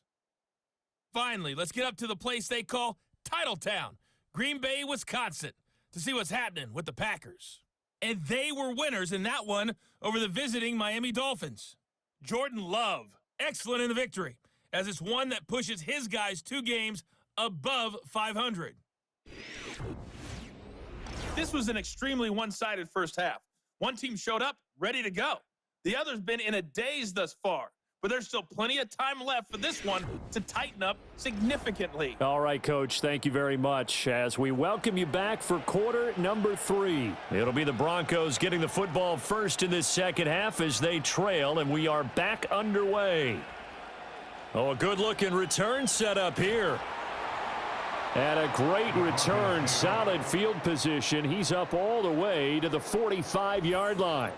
Speaker 1: Finally, let's get up to the place they call Titletown, Green Bay, Wisconsin, to see what's happening with the Packers. And they were winners in that one over the visiting Miami Dolphins. Jordan Love, excellent in the victory, as it's one that pushes his guys 2 games above 500. This was an extremely one-sided first half. One team showed up, ready to go. The other's been in a daze thus far, but there's still plenty of time left for this one to tighten up significantly.
Speaker 4: All right, Coach, thank you very much as we welcome you back for quarter number 3.
Speaker 2: It'll be the Broncos getting the football first in this second half as they trail, and we are back underway. Oh, a good-looking return set up here.
Speaker 4: And a great return, solid field position. He's up all the way to the 45-yard line.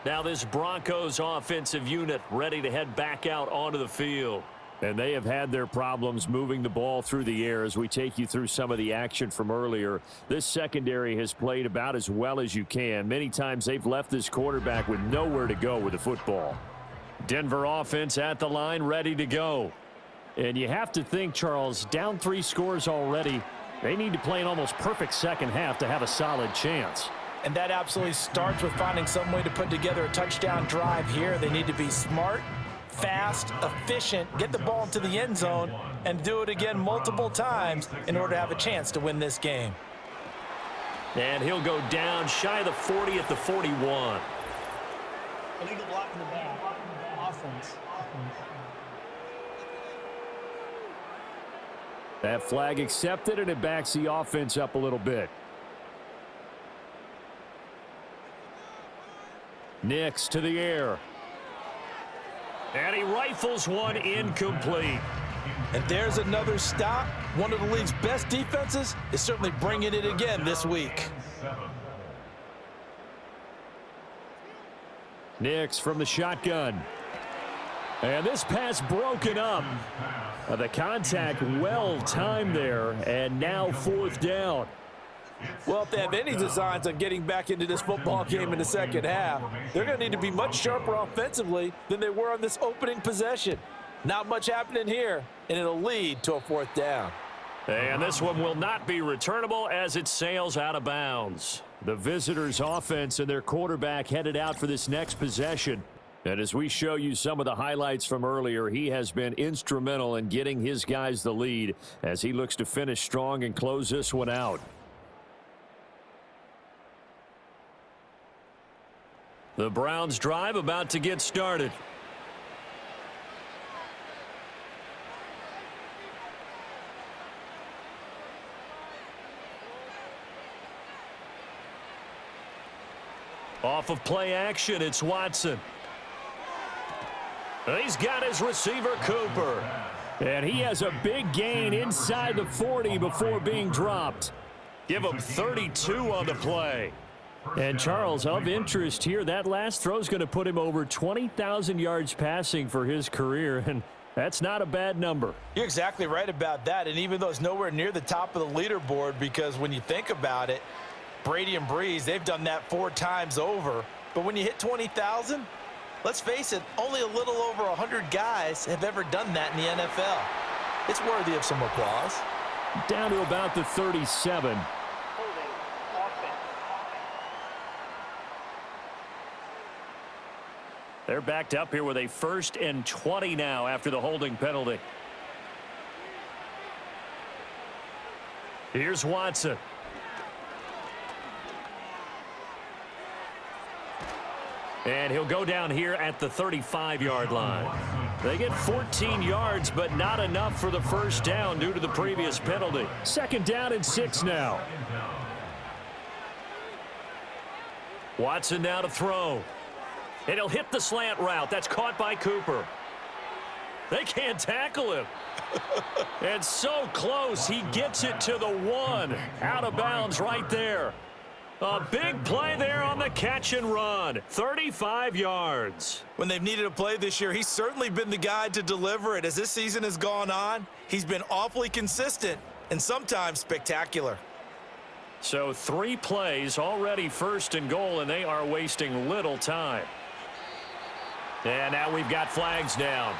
Speaker 2: Now this Broncos offensive unit ready to head back out onto the field.
Speaker 4: And they have had their problems moving the ball through the air as we take you through some of the action from earlier. This secondary has played about as well as you can. Many times they've left this quarterback with nowhere to go with the football. Denver offense at the line, ready to go. And you have to think, Charles, down 3 scores already. They need to play an almost perfect second half to have a solid chance.
Speaker 5: And that absolutely starts with finding some way to put together a touchdown drive here. They need to be smart, fast, efficient, get the ball into the end zone, and do it again multiple times in order to have a chance to win this game.
Speaker 2: And he'll go down shy of the 40 at the 41.
Speaker 7: Illegal block in the back. Offense.
Speaker 4: That flag accepted, and it backs the offense up a little bit. Nix to the air.
Speaker 2: And he rifles one incomplete.
Speaker 5: And there's another stop. One of the league's best defenses is certainly bringing it again this week.
Speaker 4: Nix from the shotgun. And this pass broken up. The contact well timed there, and now 4th down.
Speaker 5: Well, if they have any designs on getting back into this football game in the second half, they're going to need to be much sharper offensively than they were on this opening possession. Not much happening here, and it'll lead to a 4th down.
Speaker 2: And this one will not be returnable as it sails out of bounds.
Speaker 4: The visitors' offense and their quarterback headed out for this next possession. And as we show you some of the highlights from earlier, he has been instrumental in getting his guys the lead as he looks to finish strong and close this one out.
Speaker 2: The Browns drive about to get started. Off of play action, it's Watson. He's got his receiver, Cooper.
Speaker 4: And he has a big gain inside the 40 before being dropped.
Speaker 2: Give him 32 on the play.
Speaker 4: And Charles, of interest here, that last throw is going to put him over 20,000 yards passing for his career, and that's not a bad number.
Speaker 5: You're exactly right about that, and even though it's nowhere near the top of the leaderboard, because when you think about it, Brady and Breeze, they've done that 4 times over. But when you hit 20,000, let's face it, only a little over 100 guys have ever done that in the NFL. It's worthy of some applause.
Speaker 4: Down to about the 37.
Speaker 2: They're backed up here with a 1st and 20 now after the holding penalty. Here's Watson. And he'll go down here at the 35-yard line. They get 14 yards, but not enough for the 1st down due to the previous penalty.
Speaker 4: 2nd down and 6 now.
Speaker 2: Watson now to throw. And he'll hit the slant route. That's caught by Cooper. They can't tackle him. And so close, he gets it to the 1. Out of bounds right there. A big play there on the catch and run. 35 yards.
Speaker 3: When they've needed a play this year, he's certainly been the guy to deliver it. As this season has gone on, he's been awfully consistent and sometimes spectacular.
Speaker 2: So 3 plays, already 1st and goal, and they are wasting little time. And now we've got flags down.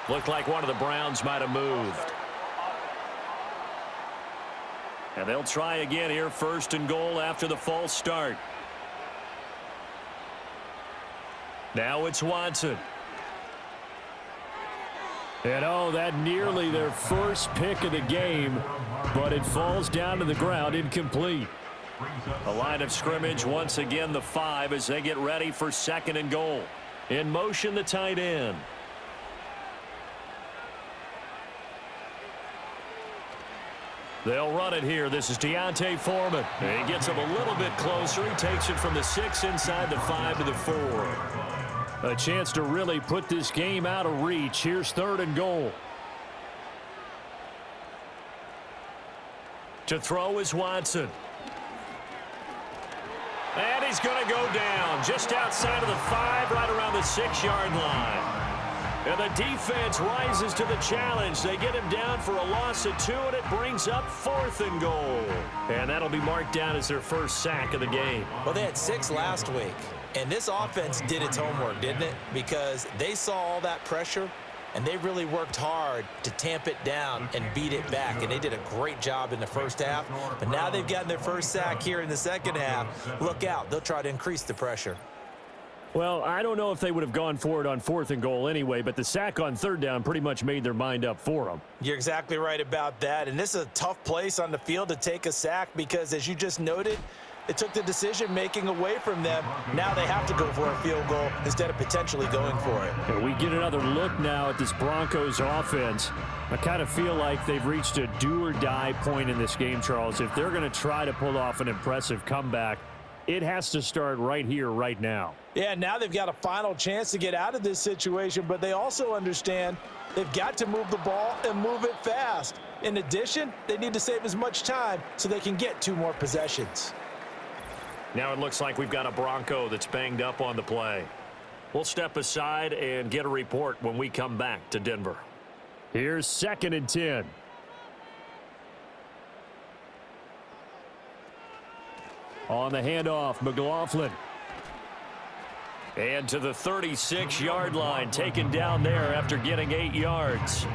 Speaker 2: Looked like one of the Browns might have moved. And they'll try again here, 1st and goal after the false start. Now it's Watson.
Speaker 4: And oh, that nearly their first pick of the game, but it falls down to the ground incomplete.
Speaker 2: A line of scrimmage once again the 5 as they get ready for 2nd and goal. In motion, the tight end. They'll run it here. This is Deontay Foreman. And he gets him a little bit closer. He takes it from the 6 inside the 5 to the 4.
Speaker 4: A chance to really put this game out of reach. Here's 3rd and goal.
Speaker 2: To throw is Watson. And he's going to go down just outside of the 5, right around the 6-yard line. And the defense rises to the challenge. They get him down for a loss of 2, and it brings up 4th and goal. And that'll be marked down as their first sack of the game.
Speaker 3: Well, they had 6 last week. And this offense did its homework, didn't it? Because they saw all that pressure, and they really worked hard to tamp it down and beat it back. And they did a great job in the first half. But now they've gotten their first sack here in the second half. Look out. They'll try to increase the pressure.
Speaker 4: Well, I don't know if they would have gone for it on 4th and goal anyway, but the sack on 3rd down pretty much made their mind up for them.
Speaker 3: You're exactly right about that. And this is a tough place on the field to take a sack because, as you just noted, it took the decision-making away from them. Now they have to go for a field goal instead of potentially going for it.
Speaker 4: And we get another look now at this Broncos offense. I kind of feel like they've reached a do-or-die point in this game, Charles. If they're going to try to pull off an impressive comeback, it has to start right here, right now.
Speaker 5: Yeah, now they've got a final chance to get out of this situation, but they also understand they've got to move the ball and move it fast. In addition, they need to save as much time so they can get 2 more possessions.
Speaker 2: Now it looks like we've got a Bronco that's banged up on the play. We'll step aside and get a report when we come back to Denver.
Speaker 4: Here's 2nd and 10. On the handoff, McLaughlin.
Speaker 2: And to the 36-yard line, taken down there after getting 8 yards.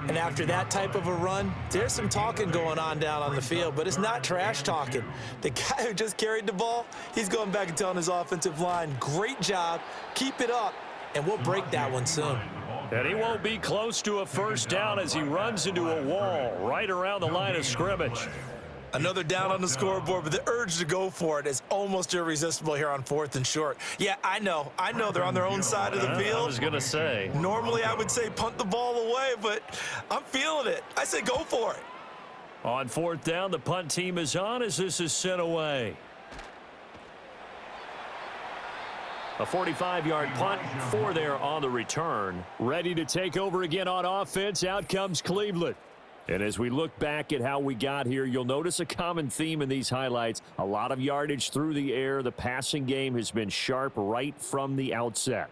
Speaker 3: And after that type of a run, there's some talking going on down on the field, but it's not trash talking. The guy who just carried the ball, he's going back and telling his offensive line, great job, keep it up, and we'll break that one soon.
Speaker 2: And he won't be close to a first down as he runs into a wall right around the line of scrimmage.
Speaker 3: Another down on the scoreboard, but the urge to go for it is almost irresistible here on 4th and short. Yeah, I know they're on their own side of the field.
Speaker 2: I was going to say.
Speaker 3: Normally I would say punt the ball away, but I'm feeling it. I say go for it.
Speaker 2: On 4th down, the punt team is on as this is sent away. A 45-yard punt, 4 there on the return.
Speaker 4: Ready to take over again on offense. Out comes Cleveland. And as we look back at how we got here, you'll notice a common theme in these highlights. A lot of yardage through the air. The passing game has been sharp right from the outset.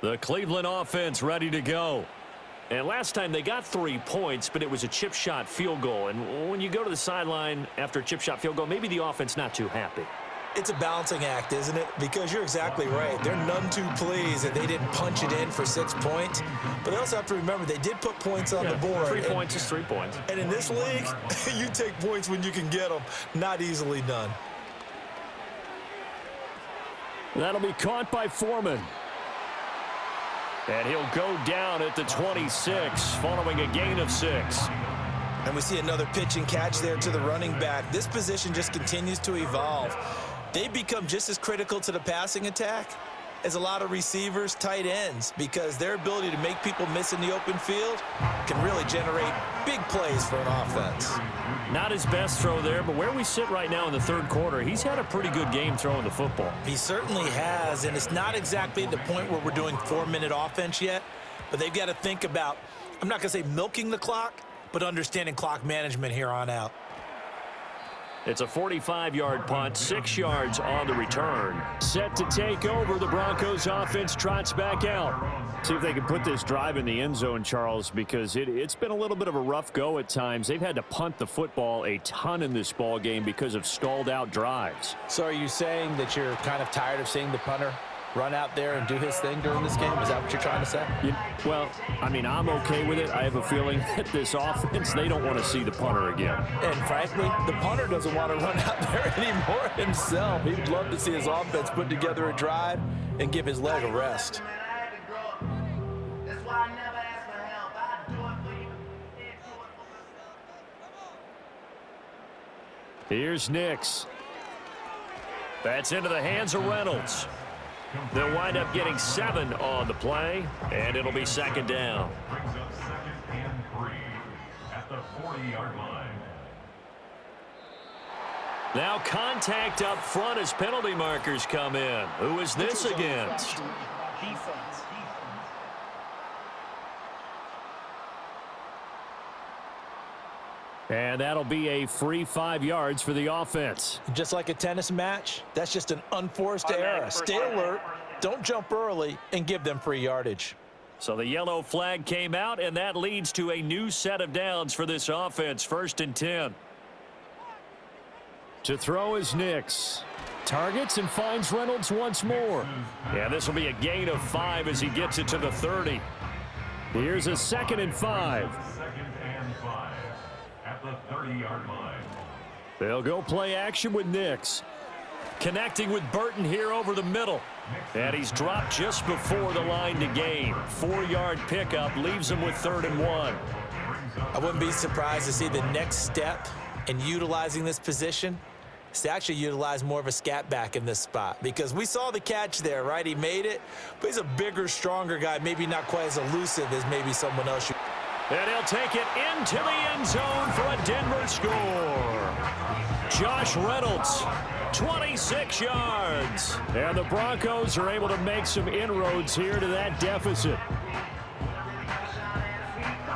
Speaker 2: The Cleveland offense ready to go. And last time they got 3 points, but it was a chip shot field goal. And when you go to the sideline after a chip shot field goal, maybe the offense not too happy.
Speaker 3: It's a balancing act, isn't it? Because you're exactly right. They're none too pleased that they didn't punch it in for 6 points. But they also have to remember they did put points on the board.
Speaker 2: 3 points is 3 points.
Speaker 3: And in this league, you take points when you can get them. Not easily done.
Speaker 4: That'll be caught by Foreman.
Speaker 2: And he'll go down at the 26 following a gain of 6.
Speaker 3: And we see another pitch and catch there to the running back. This position just continues to evolve. They become just as critical to the passing attack as a lot of receivers, tight ends, because their ability to make people miss in the open field can really generate big plays for an offense.
Speaker 2: Not his best throw there, but where we sit right now in the 3rd quarter, he's had a pretty good game throwing the football.
Speaker 3: He certainly has, and it's not exactly at the point where we're doing 4-minute offense yet, but they've got to think about, I'm not going to say milking the clock, but understanding clock management here on out.
Speaker 2: It's a 45-yard punt, 6 yards on the return.
Speaker 4: Set to take over. The Broncos offense trots back out. See if they can put this drive in the end zone, Charles, because it's been a little bit of a rough go at times. They've had to punt the football a ton in this ball game because of stalled out drives.
Speaker 5: So are you saying that you're kind of tired of seeing the punter run out there and do his thing during this game? Is that what you're trying to say?
Speaker 4: Well, I mean, I'm okay with it. I have a feeling that this offense, they don't want to see the punter again.
Speaker 5: And frankly, the punter doesn't want to run out there anymore himself. He'd love to see his offense put together a drive and give his leg a rest.
Speaker 4: Here's Nix.
Speaker 2: That's into the hands of Reynolds. They'll wind up getting 7 on the play, and it'll be 2nd down.
Speaker 6: Brings up 2nd and 3 at the 40-yard line.
Speaker 2: Now contact up front as penalty markers come in. Who is this against?
Speaker 7: Defense.
Speaker 4: And that'll be a free 5 yards for the offense.
Speaker 5: Just like a tennis match, that's just an unforced error. Stay alert, don't jump early, and give them free yardage.
Speaker 2: So the yellow flag came out, and that leads to a new set of downs for this offense. 1st and 10.
Speaker 4: To throw is Nix. Targets and finds Reynolds once more.
Speaker 2: Yeah, this will be a gain of 5 as he gets it to the 30.
Speaker 4: Here's a 2nd and 5.
Speaker 6: 2nd and 5 at the 30-yard line.
Speaker 4: They'll go play action with Nix.
Speaker 2: Connecting with Burton here over the middle. And he's dropped just before the line to gain. 4-yard pickup leaves him with 3rd and 1.
Speaker 3: I wouldn't be surprised to see the next step in utilizing this position is to actually utilize more of a scat back in this spot, because we saw the catch there, right? He made it, but he's a bigger, stronger guy, maybe not quite as elusive as maybe someone else.
Speaker 2: And he'll take it into the end zone for a Denver score. Josh Reynolds, 26 yards.
Speaker 4: And the Broncos are able to make some inroads here to that deficit.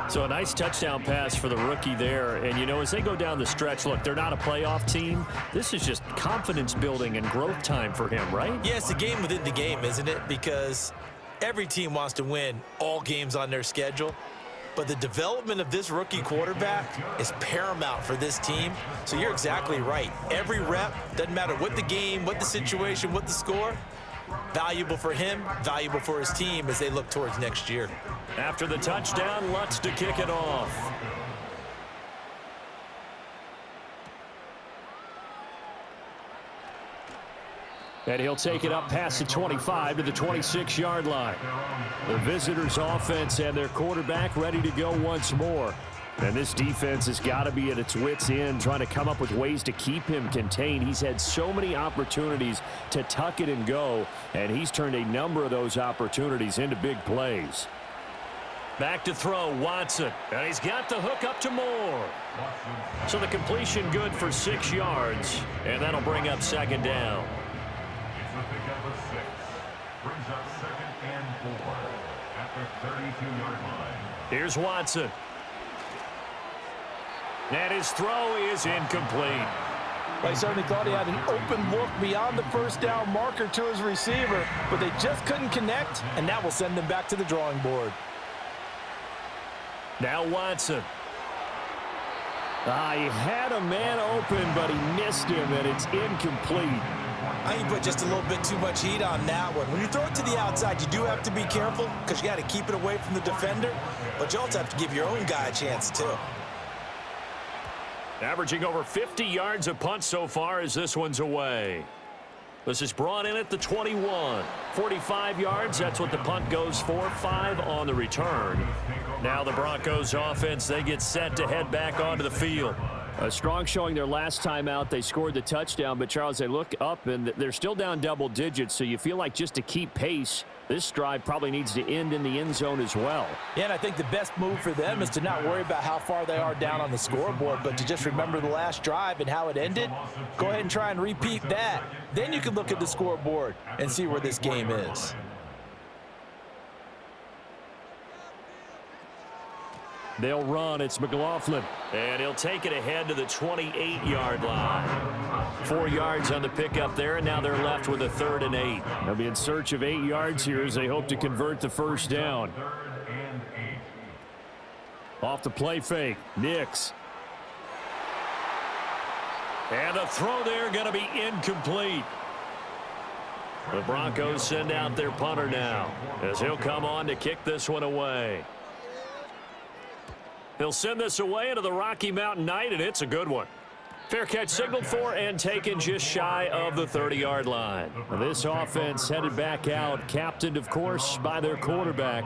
Speaker 2: So a nice touchdown pass for the rookie there. And, you know, as they go down the stretch, look, they're not a playoff team. This is just confidence building and growth time for him, right?
Speaker 3: Yeah, it's a game within the game, isn't it? Because every team wants to win all games on their schedule. But the development of this rookie quarterback is paramount for this team. So you're exactly right. Every rep, doesn't matter what the game, what the situation, what the score, valuable for him, valuable for his team as they look towards next year.
Speaker 2: After the touchdown, Lutz to kick it off.
Speaker 4: And he'll take it up past the 25 to the 26-yard line. The visitors' offense and their quarterback ready to go once more. And this defense has got to be at its wits' end, trying to come up with ways to keep him contained. He's had so many opportunities to tuck it and go, and he's turned a number of those opportunities into big plays.
Speaker 2: Back to throw, Watson. And he's got the hook up to Moore. So the completion good for 6 yards, and that'll bring up 2nd down.
Speaker 6: It's a pickup of 6. Brings up 2nd and 4 at the 32-yard line.
Speaker 2: Here's Watson. And his throw is incomplete.
Speaker 5: Well, he certainly thought he had an open look beyond the 1st down marker to his receiver, but they just couldn't connect, and that will send them back to the drawing board.
Speaker 2: Now Watson.
Speaker 4: He had a man open, but he missed him, and it's incomplete.
Speaker 3: I think you put just a little bit too much heat on that one. When you throw it to the outside, you do have to be careful because you got to keep it away from the defender, but you also have to give your own guy a chance too.
Speaker 2: Averaging over 50 yards a punt so far as this one's away. This is brought in at the 21. 45 yards, that's what the punt goes for. 5 on the return. Now the Broncos offense, they get set to head back onto the field.
Speaker 4: A strong showing their last time out. They scored the touchdown, but Charles, they look up and they're still down double digits, so you feel like just to keep pace, this drive probably needs to end in the end zone as well.
Speaker 5: Yeah, and I think the best move for them is to not worry about how far they are down on the scoreboard, but to just remember the last drive and how it ended. Go ahead and try and repeat that. Then you can look at the scoreboard and see where this game is.
Speaker 4: They'll run. It's McLaughlin.
Speaker 2: And he'll take it ahead to the 28-yard line. 4 yards on the pickup there, and now they're left with a 3rd and 8.
Speaker 4: They'll be in search of 8 yards here as they hope to convert the 1st down.
Speaker 6: 3rd and 8.
Speaker 4: Off the play fake. Nix.
Speaker 2: And the throw there going to be incomplete. The Broncos send out their punter now as he'll come on to kick this one away. He'll send this away into the Rocky Mountain night, and it's a good one. Fair catch signaled for and taken just shy of the 30-yard line.
Speaker 4: This offense headed back out, captained, of course, by their quarterback.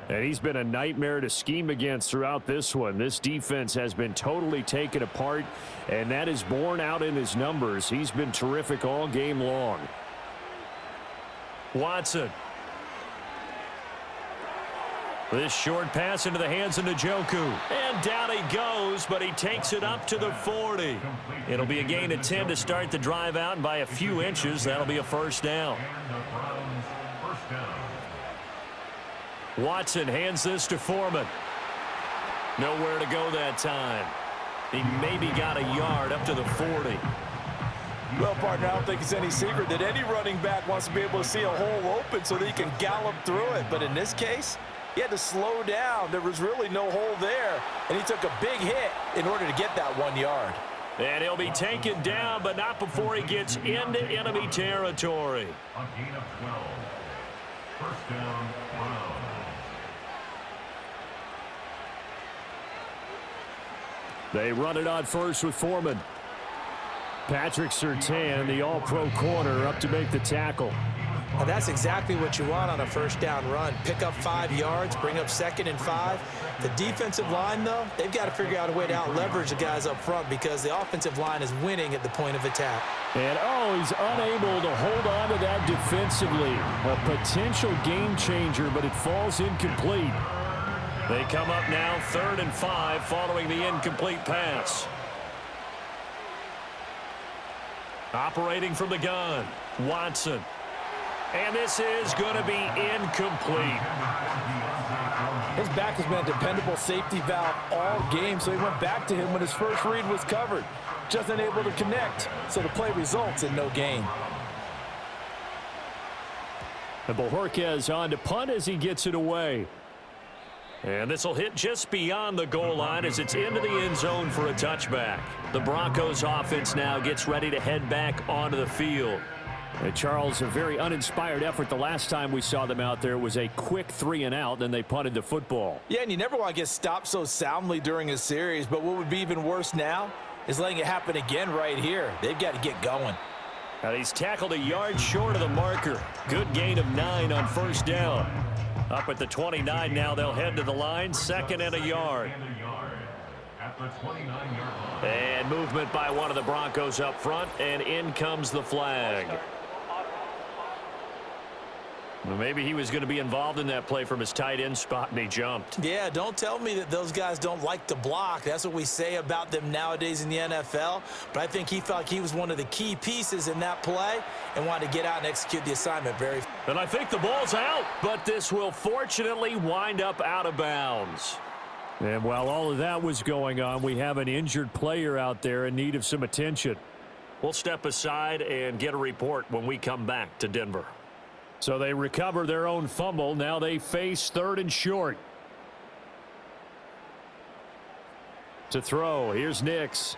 Speaker 4: And he's been a nightmare to scheme against throughout this one. This defense has been totally taken apart, and that is borne out in his numbers. He's been terrific all game long.
Speaker 2: Watson. This short pass into the hands of Njoku. And down he goes, but he takes it up to the 40. It'll be a gain of 10 to start the drive out, and by a few inches, that'll be a 1st down. Watson hands this to Foreman. Nowhere to go that time. He maybe got a yard up to the 40.
Speaker 5: Well, partner, I don't think it's any secret that any running back wants to be able to see a hole open so that he can gallop through it. But in this case, He had to slow down. There was really no hole there, and he took a big hit in order to get that 1 yard.
Speaker 2: And he'll be taken down, but not before he gets into enemy territory.
Speaker 6: A gain of 12. First down, Browns.
Speaker 4: They run it on first with Foreman. Patrick Surtain, the all-pro corner, up to make the tackle.
Speaker 3: And that's exactly what you want on a first down run. Pick up 5 yards, bring up 2nd and 5. The defensive line, though, they've got to figure out a way to out-leverage the guys up front because the offensive line is winning at the point of attack.
Speaker 4: And, he's unable to hold on to that defensively. A potential game changer, but it falls incomplete.
Speaker 2: They come up now 3rd and 5 following the incomplete pass. Operating from the gun, Watson. And this is going to be incomplete.
Speaker 5: His back has been a dependable safety valve all game, so he went back to him when his first read was covered. Just unable to connect, so the play results in no gain.
Speaker 4: And Bojorquez on to punt as he gets it away.
Speaker 2: And this will hit just beyond the goal line as it's into the end zone for a touchback. The Broncos offense now gets ready to head back onto the field.
Speaker 4: And Charles, a very uninspired effort. The last time we saw them out there was a quick 3-and-out, then they punted the football.
Speaker 5: Yeah, and you never want to get stopped so soundly during a series, but what would be even worse now is letting it happen again right here. They've got to get going.
Speaker 2: And he's tackled a yard short of the marker. Good gain of 9 on first down. Up at the 29 now, they'll head to the line, 2nd and a yard.
Speaker 6: At the 29-yard line.
Speaker 2: And movement by one of the Broncos up front, and in comes the flag. Well, maybe he was going to be involved in that play from his tight end spot, and he jumped.
Speaker 3: Yeah, don't tell me that those guys don't like to block. That's what we say about them nowadays in the NFL. But I think he felt like he was one of the key pieces in that play and wanted to get out and execute the assignment very.
Speaker 2: And I think the ball's out, but this will fortunately wind up out of bounds.
Speaker 4: And while all of that was going on, we have an injured player out there in need of some attention.
Speaker 2: We'll step aside and get a report when we come back to Denver.
Speaker 4: So they recover their own fumble. Now they face 3rd and short. To throw, here's Nix.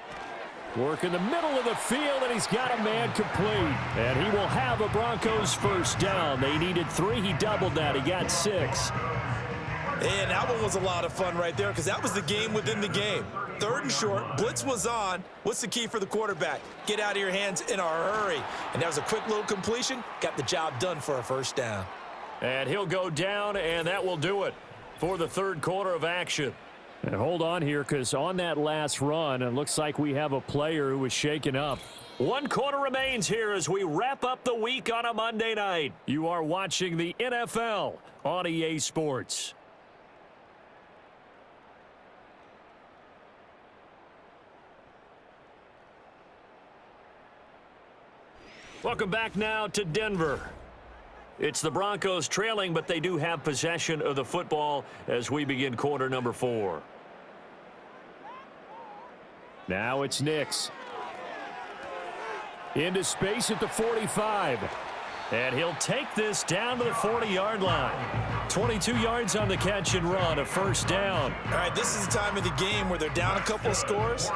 Speaker 4: Work in the middle of the field, and he's got a man complete. And he will have a Broncos first down. They needed 3. He doubled that. He got 6.
Speaker 3: And that one was a lot of fun right there because that was the game within the game. 3rd and short, blitz was on. What's the key for the quarterback? Get out of your hands in a hurry. And that was a quick little completion. Got the job done for a first down.
Speaker 2: And he'll go down, and that will do it for the 3rd quarter of action.
Speaker 4: And hold on here, because on that last run, it looks like we have a player who was shaken up.
Speaker 2: 1 quarter remains here as we wrap up the week on a Monday night.
Speaker 4: You are watching the NFL on EA Sports.
Speaker 2: Welcome back now to Denver. It's the Broncos trailing, but they do have possession of the football as we begin quarter number 4.
Speaker 4: Now it's Nix. Into space at the 45.
Speaker 2: And he'll take this down to the 40-yard line. 22 yards on the catch and run, a first down.
Speaker 3: All right, this is the time of the game where they're down a couple of scores,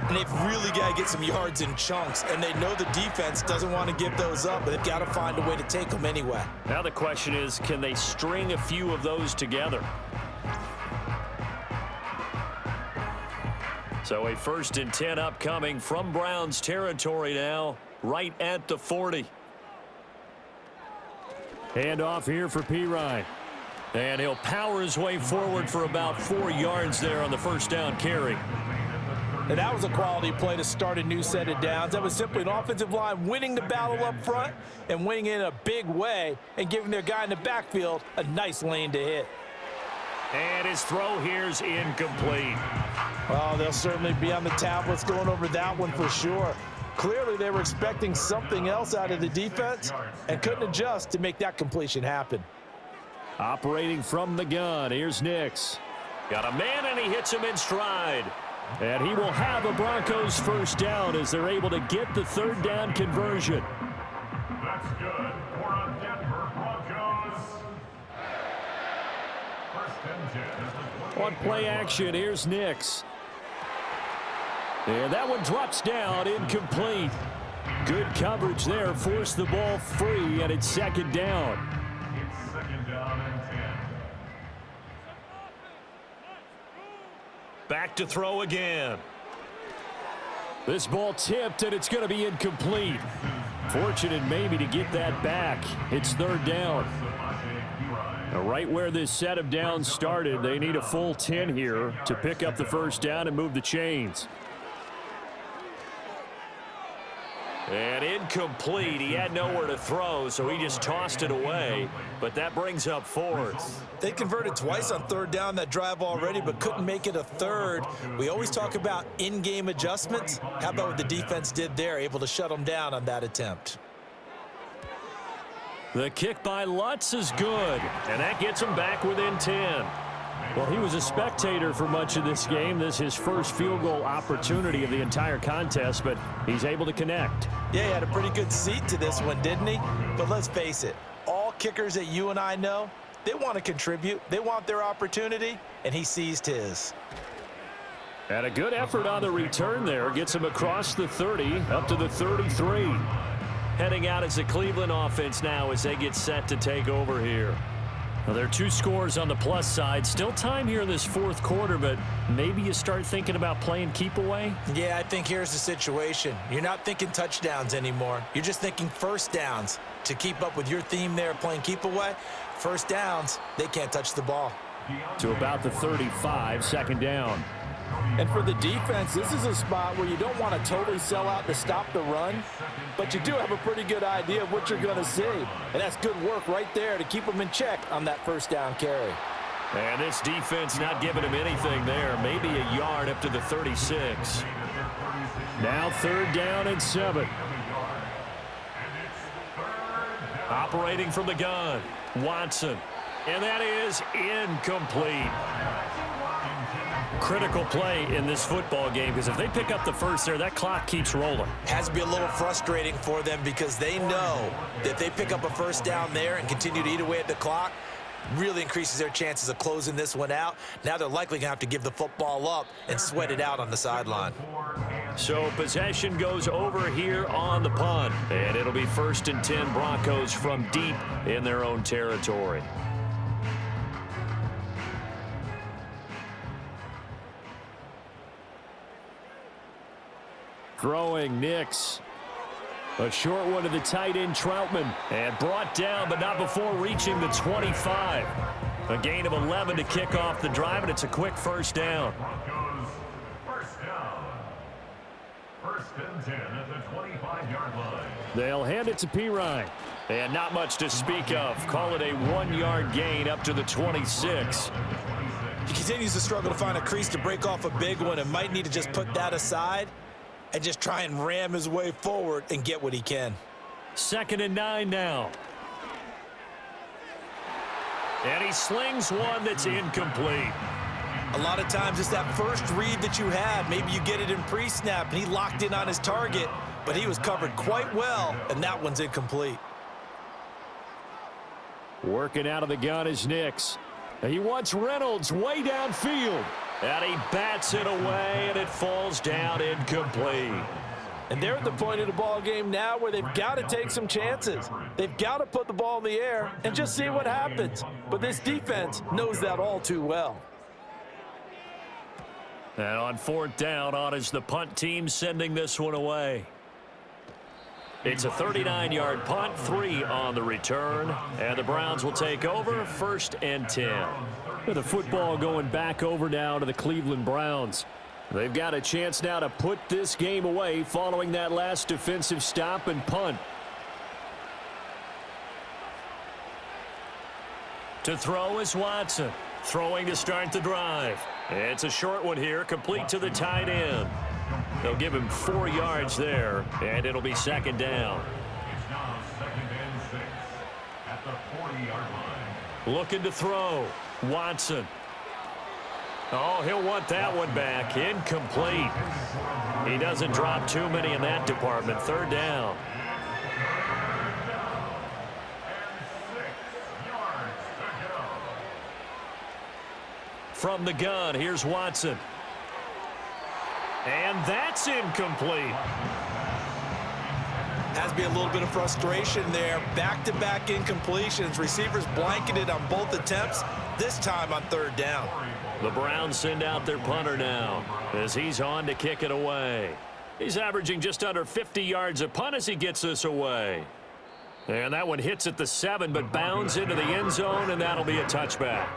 Speaker 3: and they've really got to get some yards in chunks, and they know the defense doesn't want to give those up, but they've got to find a way to take them anyway.
Speaker 2: Now the question is, can they string a few of those together? So a 1st and 10 upcoming from Browns territory now, right at the 40.
Speaker 4: Hand off here for Pirine.
Speaker 2: And he'll power his way forward for about 4 yards there on the first down carry.
Speaker 5: And that was a quality play to start a new set of downs. That was simply an offensive line winning the battle up front and winning in a big way and giving their guy in the backfield a nice lane to hit.
Speaker 2: And his throw here's incomplete.
Speaker 5: Well, they'll certainly be on the tablets going over that one for sure. Clearly, they were expecting something else out of the defense and couldn't adjust to make that completion happen.
Speaker 4: Operating from the gun, here's Nix.
Speaker 2: Got a man, and he hits him in stride.
Speaker 4: And he will have a Broncos first down as they're able to get the 3rd down conversion.
Speaker 6: That's good for a Denver Broncos.
Speaker 4: On play action, here's Nix. And that one drops down, incomplete. Good coverage there, forced the ball free, and it's second down.
Speaker 6: It's second down and 10.
Speaker 2: Back to throw again.
Speaker 4: This ball tipped, and it's going to be incomplete. Fortunate maybe to get that back. It's third down. Right where this set of downs started, they need a full 10 here to pick up the first down and move the chains.
Speaker 2: And incomplete. He had nowhere to throw, so he just tossed it away. But that brings up fourth.
Speaker 3: They converted twice on third down that drive already, but couldn't make it a third. We always talk about in-game adjustments. How about what the defense did there, able to shut them down on that attempt?
Speaker 2: The kick by Lutz is good, and that gets him back within 10.
Speaker 4: Well, he was a spectator for much of this game. This is his first field goal opportunity of the entire contest, but he's able to connect.
Speaker 3: Yeah, he had a pretty good seat to this one, didn't he? But let's face it, all kickers that you and I know, they want to contribute. They want their opportunity, and he seized his.
Speaker 4: And a good effort on the return there. Gets him across the 30, up to the 33.
Speaker 2: Heading out as the Cleveland offense now as they get set to take over here.
Speaker 4: Well, there are two scores on the plus side. Still time here in this fourth quarter, but maybe you start thinking about playing keep away?
Speaker 3: Yeah, I think here's the situation. You're not thinking touchdowns anymore. You're just thinking first downs. To keep up with your theme there, playing keep away, first downs, they can't touch the ball.
Speaker 4: To about the 35, second down.
Speaker 5: And for the defense, this is a spot where you don't want to totally sell out to stop the run, but you do have a pretty good idea of what you're going to see. And that's good work right there to keep them in check on that first down carry.
Speaker 2: And this defense not giving him anything there. Maybe a yard up to the 36.
Speaker 4: Now third down and 7.
Speaker 2: Operating from the gun, Watson. And that is incomplete. Critical play in this football game, because if they pick up the first there, that clock keeps rolling.
Speaker 3: Has to be a little frustrating for them because they know that if they pick up a first down there and continue to eat away at the clock, really increases their chances of closing this one out. Now they're likely going to have to give the football up and sweat it out on the sideline.
Speaker 2: So possession goes over here on the punt, and it'll be first and 10 Broncos from deep in their own territory.
Speaker 4: Throwing Nix. A short one to the tight end, Troutman. And brought down, but not before reaching the 25. A gain of 11 to kick off the drive, and it's a quick first down.
Speaker 6: Broncos, first down. First and 10 at the 25-yard line.
Speaker 4: They'll hand it to Pirine.
Speaker 2: And not much to speak of. Call it a 1-yard gain up to the 26.
Speaker 3: He continues to struggle to find a crease to break off a big one and might need to just put that aside and just try and ram his way forward and get what he can.
Speaker 2: Second and 9 now. And he slings one that's incomplete.
Speaker 3: A lot of times it's that first read that you had. Maybe you get it in pre-snap and he locked in on his target, but he was covered quite well, and that one's incomplete.
Speaker 4: Working out of the gun is Nix. He wants Reynolds way downfield.
Speaker 2: And he bats it away, and it falls down incomplete.
Speaker 5: And they're at the point of the ball game now where they've got to take some chances. They've got to put the ball in the air and just see what happens. But this defense knows that all too well.
Speaker 2: And on fourth down, on is the punt team sending this one away. It's a 39-yard punt, 3 on the return, and the Browns will take over first and 10.
Speaker 4: The football going back over now to the Cleveland Browns. They've got a chance now to put this game away following that last defensive stop and punt.
Speaker 2: To throw is Watson, throwing to start the drive. It's a short one here, complete to the tight end. They'll give him 4 yards there, and it'll be second down.
Speaker 6: It's now second and 6 at the 40-yard line.
Speaker 2: Looking to throw, Watson. Oh, he'll want that one back. Incomplete. He doesn't drop too many in that department. Third down. from the gun. Here's Watson. And that's incomplete.
Speaker 3: Has to be a little bit of frustration there. Back-to-back incompletions. Receivers blanketed on both attempts, this time on third down.
Speaker 2: The Browns send out their punter now as he's on to kick it away. He's averaging just under 50 yards a punt as he gets this away. And that one hits at the 7, but bounds into the end zone, and that'll be a touchback.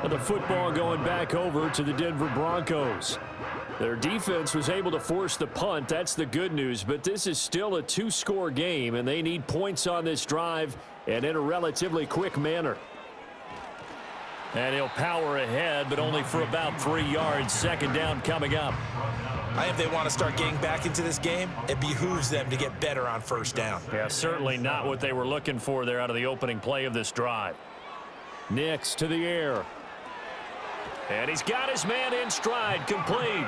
Speaker 4: And the football going back over to the Denver Broncos. Their defense was able to force the punt. That's the good news, but this is still a 2-score game, and they need points on this drive and in a relatively quick manner.
Speaker 2: And he'll power ahead, but only for about 3 yards. Second down coming up.
Speaker 3: If they want to start getting back into this game, it behooves them to get better on first down.
Speaker 2: Yeah, certainly not what they were looking for there out of the opening play of this drive.
Speaker 4: Nix to the air.
Speaker 2: And he's got his man in stride, complete.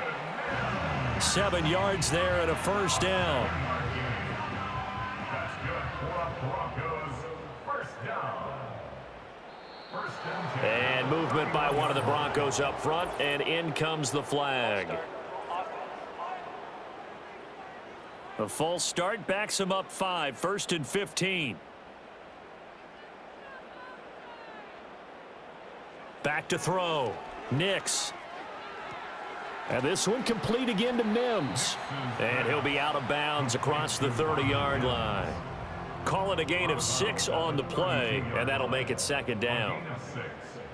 Speaker 2: 7 yards there and a first down. And movement by one of the Broncos up front, and in comes the flag. A false start backs him up 5, 1st and 15. Back to throw. Nix.
Speaker 4: And this one complete again to Mims.
Speaker 2: And he'll be out of bounds across the 30-yard line. Call it a gain of 6 on the play, and that'll make it second down.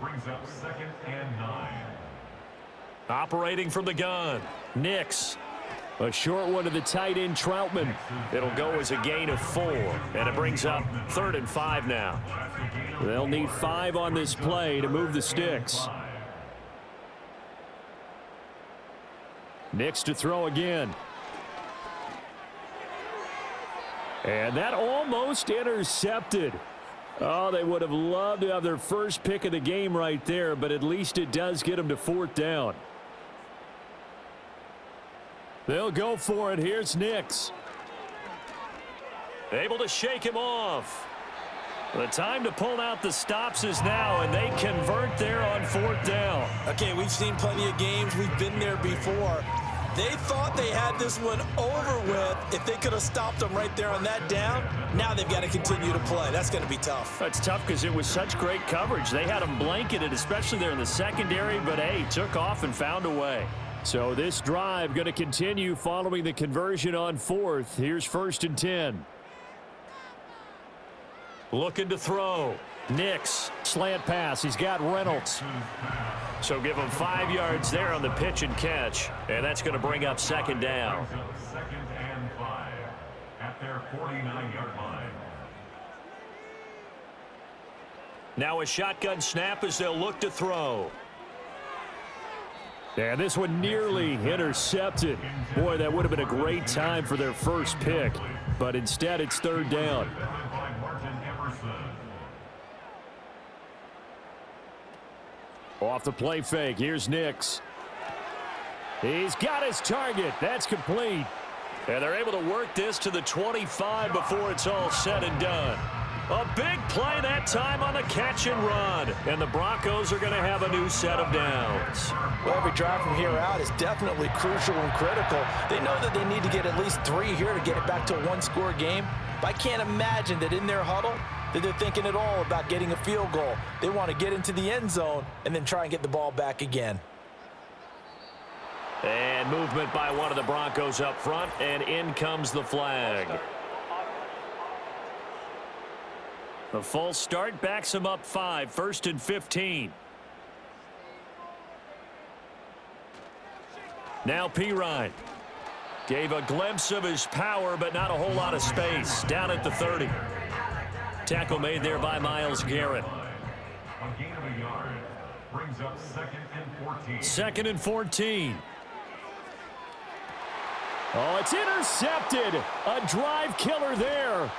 Speaker 6: Brings up 2nd and 9.
Speaker 2: Operating from the gun. Nix.
Speaker 4: A short one to the tight end, Troutman.
Speaker 2: It'll go as a gain of 4, and it brings up 3rd and 5 now.
Speaker 4: They'll need 5 on this play to move the sticks. Nix to throw again. And that almost intercepted. Oh, they would have loved to have their first pick of the game right there, but at least it does get them to 4th down. They'll go for it. Here's Nix.
Speaker 2: Able to shake him off. The time to pull out the stops is now, and they convert there on 4th down.
Speaker 3: Okay, we've seen plenty of games. We've been there before. They thought they had this one over with if they could have stopped them right there on that down. Now they've got to continue to play. That's going to be tough.
Speaker 2: That's tough because it was such great coverage. They had them blanketed, especially there in the secondary, but, hey, took off and found a way.
Speaker 4: So this drive going to continue following the conversion on 4th. Here's 1st and 10.
Speaker 2: Looking to throw. Nix.
Speaker 4: Slant pass. He's got Reynolds.
Speaker 2: So give him 5 yards there on the pitch and catch. And that's going to bring up second down.
Speaker 6: 2nd and 5 at their 49-yard line.
Speaker 2: Now a shotgun snap as they'll look to throw.
Speaker 4: And this one nearly intercepted. Boy, that would have been a great time for their first pick. But instead, it's 3rd down. Off the play fake. Here's Nix. He's got his target. That's complete.
Speaker 2: And they're able to work this to the 25 before it's all said and done. A big play that time on the catch and run. And the Broncos are going to have a new set of downs.
Speaker 5: Well, every drive from here out is definitely crucial and critical. They know that they need to get at least 3 here to get it back to a 1-score game. But I can't imagine that in their huddle that they're thinking at all about getting a field goal. They want to get into the end zone and then try and get the ball back again.
Speaker 2: And movement by one of the Broncos up front, and in comes the flag. The false start backs him up 5, 1st and 15. Now Pirine. Gave a glimpse of his power, but not a whole lot of space. Down at the 30. Tackle made there by Myles Garrett.
Speaker 6: A gain of a yard brings up 2nd and 14.
Speaker 2: 2nd and 14.
Speaker 4: Oh, it's intercepted. A drive killer there.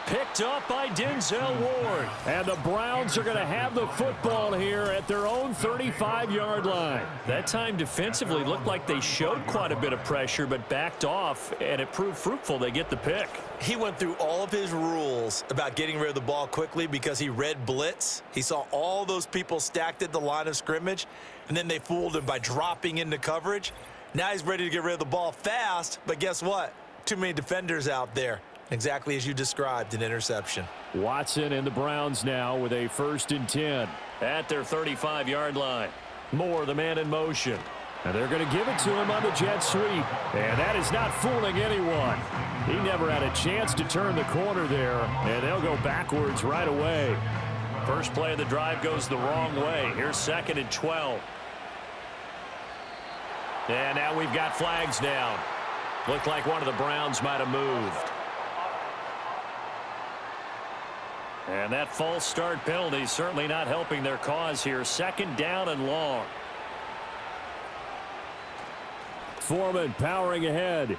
Speaker 2: Picked up by Denzel Ward.
Speaker 4: And the Browns are going to have the football here at their own 35-yard line.
Speaker 2: That time defensively looked like they showed quite a bit of pressure but backed off, and it proved fruitful. They get the pick.
Speaker 3: He went through all of his rules about getting rid of the ball quickly because he read blitz. He saw all those people stacked at the line of scrimmage, and then they fooled him by dropping into coverage. Now he's ready to get rid of the ball fast, but guess what? Too many defenders out there. Exactly as you described, an interception.
Speaker 4: Watson and the Browns now with a 1st and 10.
Speaker 2: At their 35-yard line. Moore, the man in motion.
Speaker 4: And they're going to give it to him on the jet sweep. And that is not fooling anyone. He never had a chance to turn the corner there, and they'll go backwards right away.
Speaker 2: First play of the drive goes the wrong way. Here's 2nd and 12. And now we've got flags down. Looked like one of the Browns might have moved. And that false start penalty certainly not helping their cause here. 2nd down and long.
Speaker 4: Foreman powering ahead.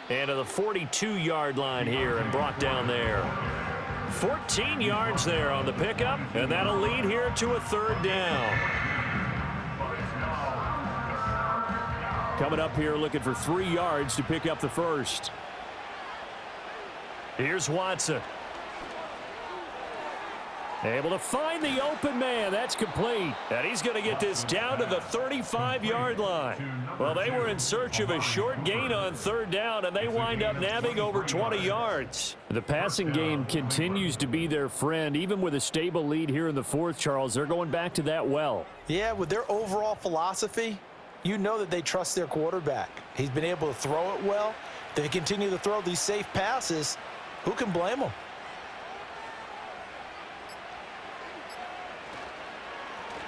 Speaker 2: And to the 42-yard line here and brought down there. 14 yards there on the pickup, and that'll lead here to a 3rd down.
Speaker 4: Coming up here looking for 3 yards to pick up the first.
Speaker 2: Here's Watson. Able to find the open man. That's complete. And he's going to get this down to the 35-yard line. Well, they were in search of a short gain on 3rd down, and they wind up nabbing over 20 yards.
Speaker 4: The passing game continues to be their friend. Even with a stable lead here in the 4th, Charles, they're going back to that well.
Speaker 5: Yeah, with their overall philosophy, you know that they trust their quarterback. He's been able to throw it well. If they continue to throw these safe passes, who can blame them?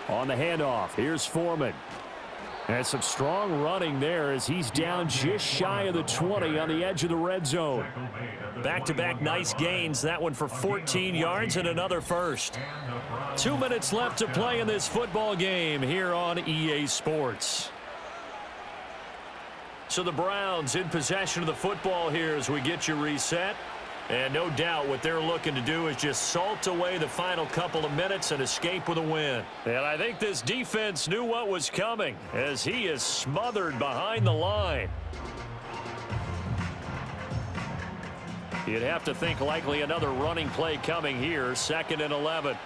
Speaker 4: On the handoff, here's Foreman. And some strong running there as he's down just shy of the 20 on the edge of the red zone.
Speaker 2: Back-to-back nice gains. That one for 14 yards and another first. 2 minutes left to play in this football game here on EA Sports. So the Browns in possession of the football here as we get you reset. And no doubt what they're looking to do is just salt away the final couple of minutes and escape with a win. And I think this defense knew what was coming as he is smothered behind the line. You'd have to think likely another running play coming here. 2nd and 11.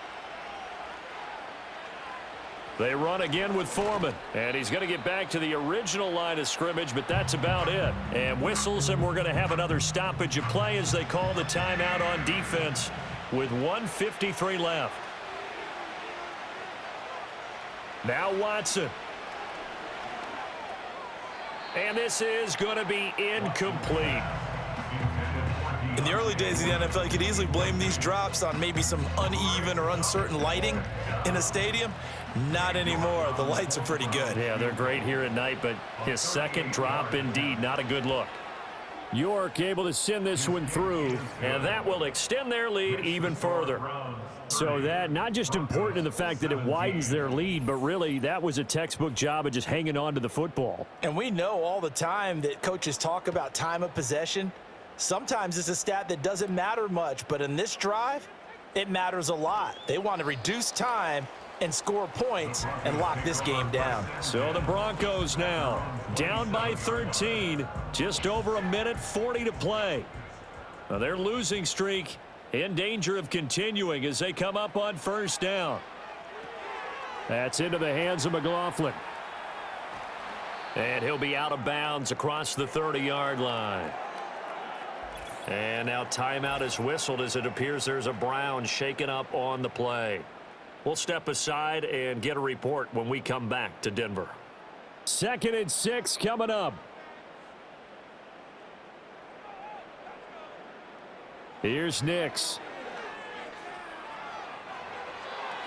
Speaker 2: They run again with Foreman. And he's going to get back to the original line of scrimmage, but that's about it. And whistles, and we're going to have another stoppage of play as they call the timeout on defense with 1:53 left. Now Watson. And this is going to be incomplete.
Speaker 3: In the early days of the NFL, you could easily blame these drops on maybe some uneven or uncertain lighting in a stadium. Not anymore. The lights are pretty good.
Speaker 2: Yeah, they're great here at night, but his 2nd drop, indeed, not a good look.
Speaker 4: York able to send this one through.
Speaker 2: And that will extend their lead even further.
Speaker 4: So that not just important in the fact that it widens their lead, but really that was a textbook job of just hanging on to the football.
Speaker 5: And we know all the time that coaches talk about time of possession. Sometimes it's a stat that doesn't matter much, but in this drive, it matters a lot. They want to reduce time and score points and lock this game down.
Speaker 2: So the Broncos now down by 13, just over 1:40 to play. Now their losing streak in danger of continuing as they come up on 1st down.
Speaker 4: That's into the hands of McLaughlin.
Speaker 2: And he'll be out of bounds across the 30-yard line. And now timeout is whistled as it appears there's a Brown shaken up on the play. We'll step aside and get a report when we come back to Denver.
Speaker 4: 2nd and 6 coming up. Here's Nix.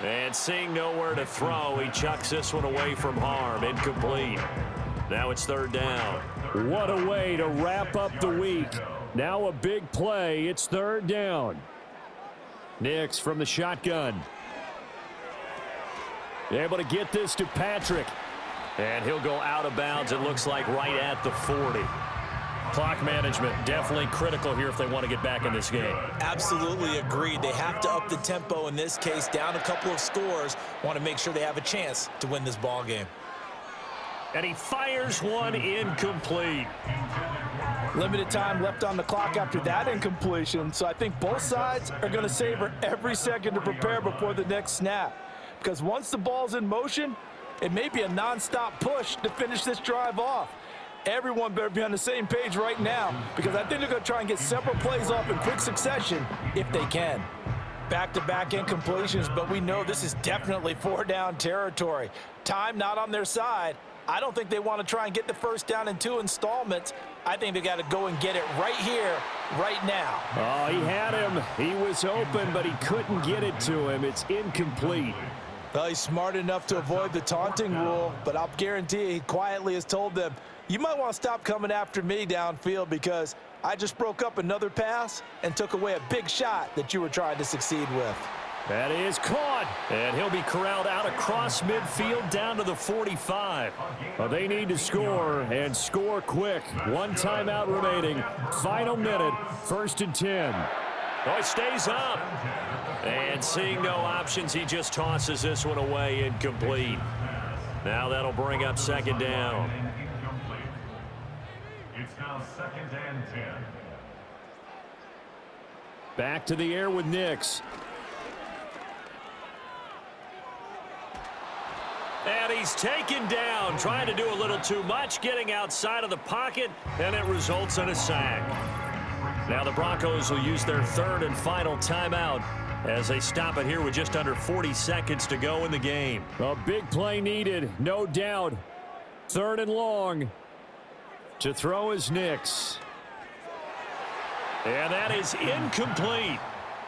Speaker 2: And seeing nowhere to throw, he chucks this one away from harm. Incomplete. Now it's 3rd down.
Speaker 4: What a way to wrap up the week. Now a big play. It's 3rd down. Nix from the shotgun. Able to get this to Patrick.
Speaker 2: And he'll go out of bounds, it looks like, right at the 40. Clock management definitely critical here if they want to get back in this game.
Speaker 3: Absolutely agreed. They have to up the tempo in this case, down a couple of scores. Want to make sure they have a chance to win this ball game.
Speaker 2: And he fires one incomplete.
Speaker 5: Limited time left on the clock after that incompletion, so I think both sides are going to savor every second to prepare before the next snap. Because once the ball's in motion, it may be a nonstop push to finish this drive off. Everyone better be on the same page right now, because I think they're going to try and get several plays off in quick succession if they can. Back-to-back incompletions, but we know this is definitely 4-down territory. Time not on their side. I don't think they want to try and get the first down in 2 installments. I think they got to go and get it right here, right now.
Speaker 4: Oh, he had him. He was open, but he couldn't get it to him. It's incomplete.
Speaker 5: Well, he's smart enough to avoid the taunting rule, but I'll guarantee he quietly has told them, you might want to stop coming after me downfield because I just broke up another pass and took away a big shot that you were trying to succeed with.
Speaker 2: That is caught, and he'll be corralled out across midfield down to the 45.
Speaker 4: Well, they need to score, and score quick. 1 timeout remaining. Final minute, 1st and 10.
Speaker 2: Oh, it stays up. And seeing no options, he just tosses this one away, incomplete. Now that'll bring up 2nd down.
Speaker 6: It's now 2nd and 10.
Speaker 4: Back to the air with Nix.
Speaker 2: And he's taken down, trying to do a little too much, getting outside of the pocket, and it results in a sack. Now the Broncos will use their 3rd and final timeout as they stop it here with just under 40 seconds to go in the game.
Speaker 4: A big play needed, no doubt. 3rd and long. To throw is Nix.
Speaker 2: And that is incomplete.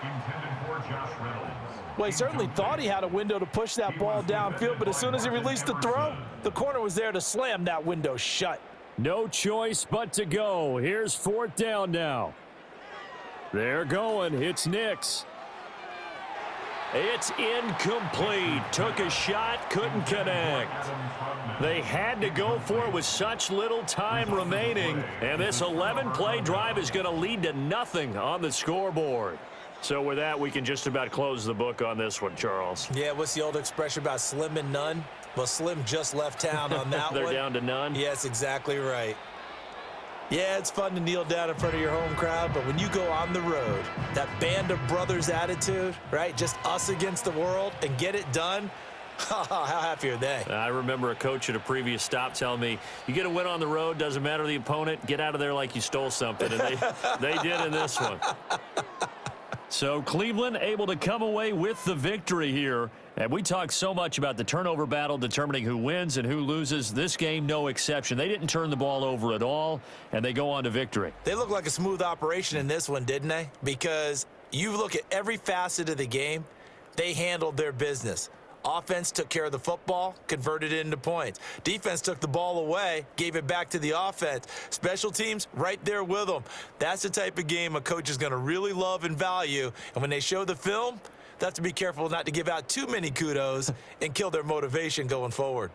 Speaker 6: Intended for Josh Reynolds.
Speaker 5: Well, he certainly thought he had a window to push that ball downfield, but as soon as he released the throw, the corner was there to slam that window shut.
Speaker 4: No choice but to go. Here's 4th down now. They're going. It's Nix.
Speaker 2: It's incomplete. Took a shot, couldn't connect. They had to go for it with such little time remaining, and this 11-play drive is going to lead to nothing on the scoreboard. So with that, we can just about close the book on this one, Charles.
Speaker 3: Yeah, what's the old expression about slim and none? Well, Slim just left town on that one.
Speaker 2: They're down to none?
Speaker 3: Yes, exactly right. Yeah, it's fun to kneel down in front of your home crowd, but when you go on the road, that band of brothers attitude, right? Just us against the world and get it done. How happy are they?
Speaker 2: I remember a coach at a previous stop telling me, you get a win on the road, doesn't matter the opponent, get out of there like you stole something. And they did in this one. So Cleveland able to come away with the victory here. And we talk so much about the turnover battle determining who wins and who loses. This game, no exception. They didn't turn the ball over at all, and they go on to victory.
Speaker 3: They look like a smooth operation in this one, didn't they? Because you look at every facet of the game, they handled their business. Offense took care of the football, converted it into points. Defense took the ball away, gave it back to the offense. Special teams, right there with them. That's the type of game a coach is going to really love and value. And when they show the film, they have to be careful not to give out too many kudos and kill their motivation going forward.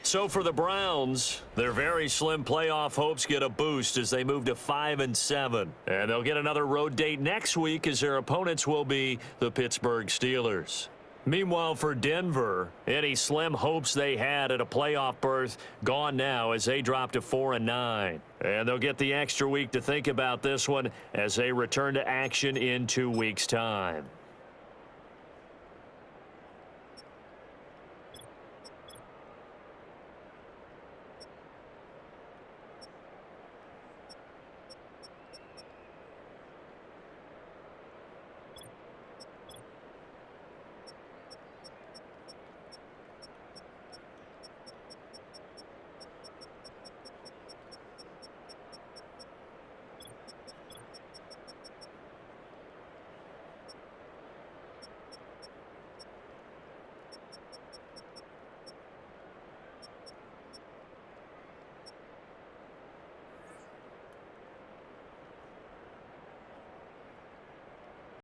Speaker 2: So for the Browns, their very slim playoff hopes get a boost as they move to 5-7. And they'll get another road date next week as their opponents will be the Pittsburgh Steelers. Meanwhile, for Denver, any slim hopes they had at a playoff berth gone now as they drop to 4-9. And they'll get the extra week to think about this one as they return to action in 2 weeks' time.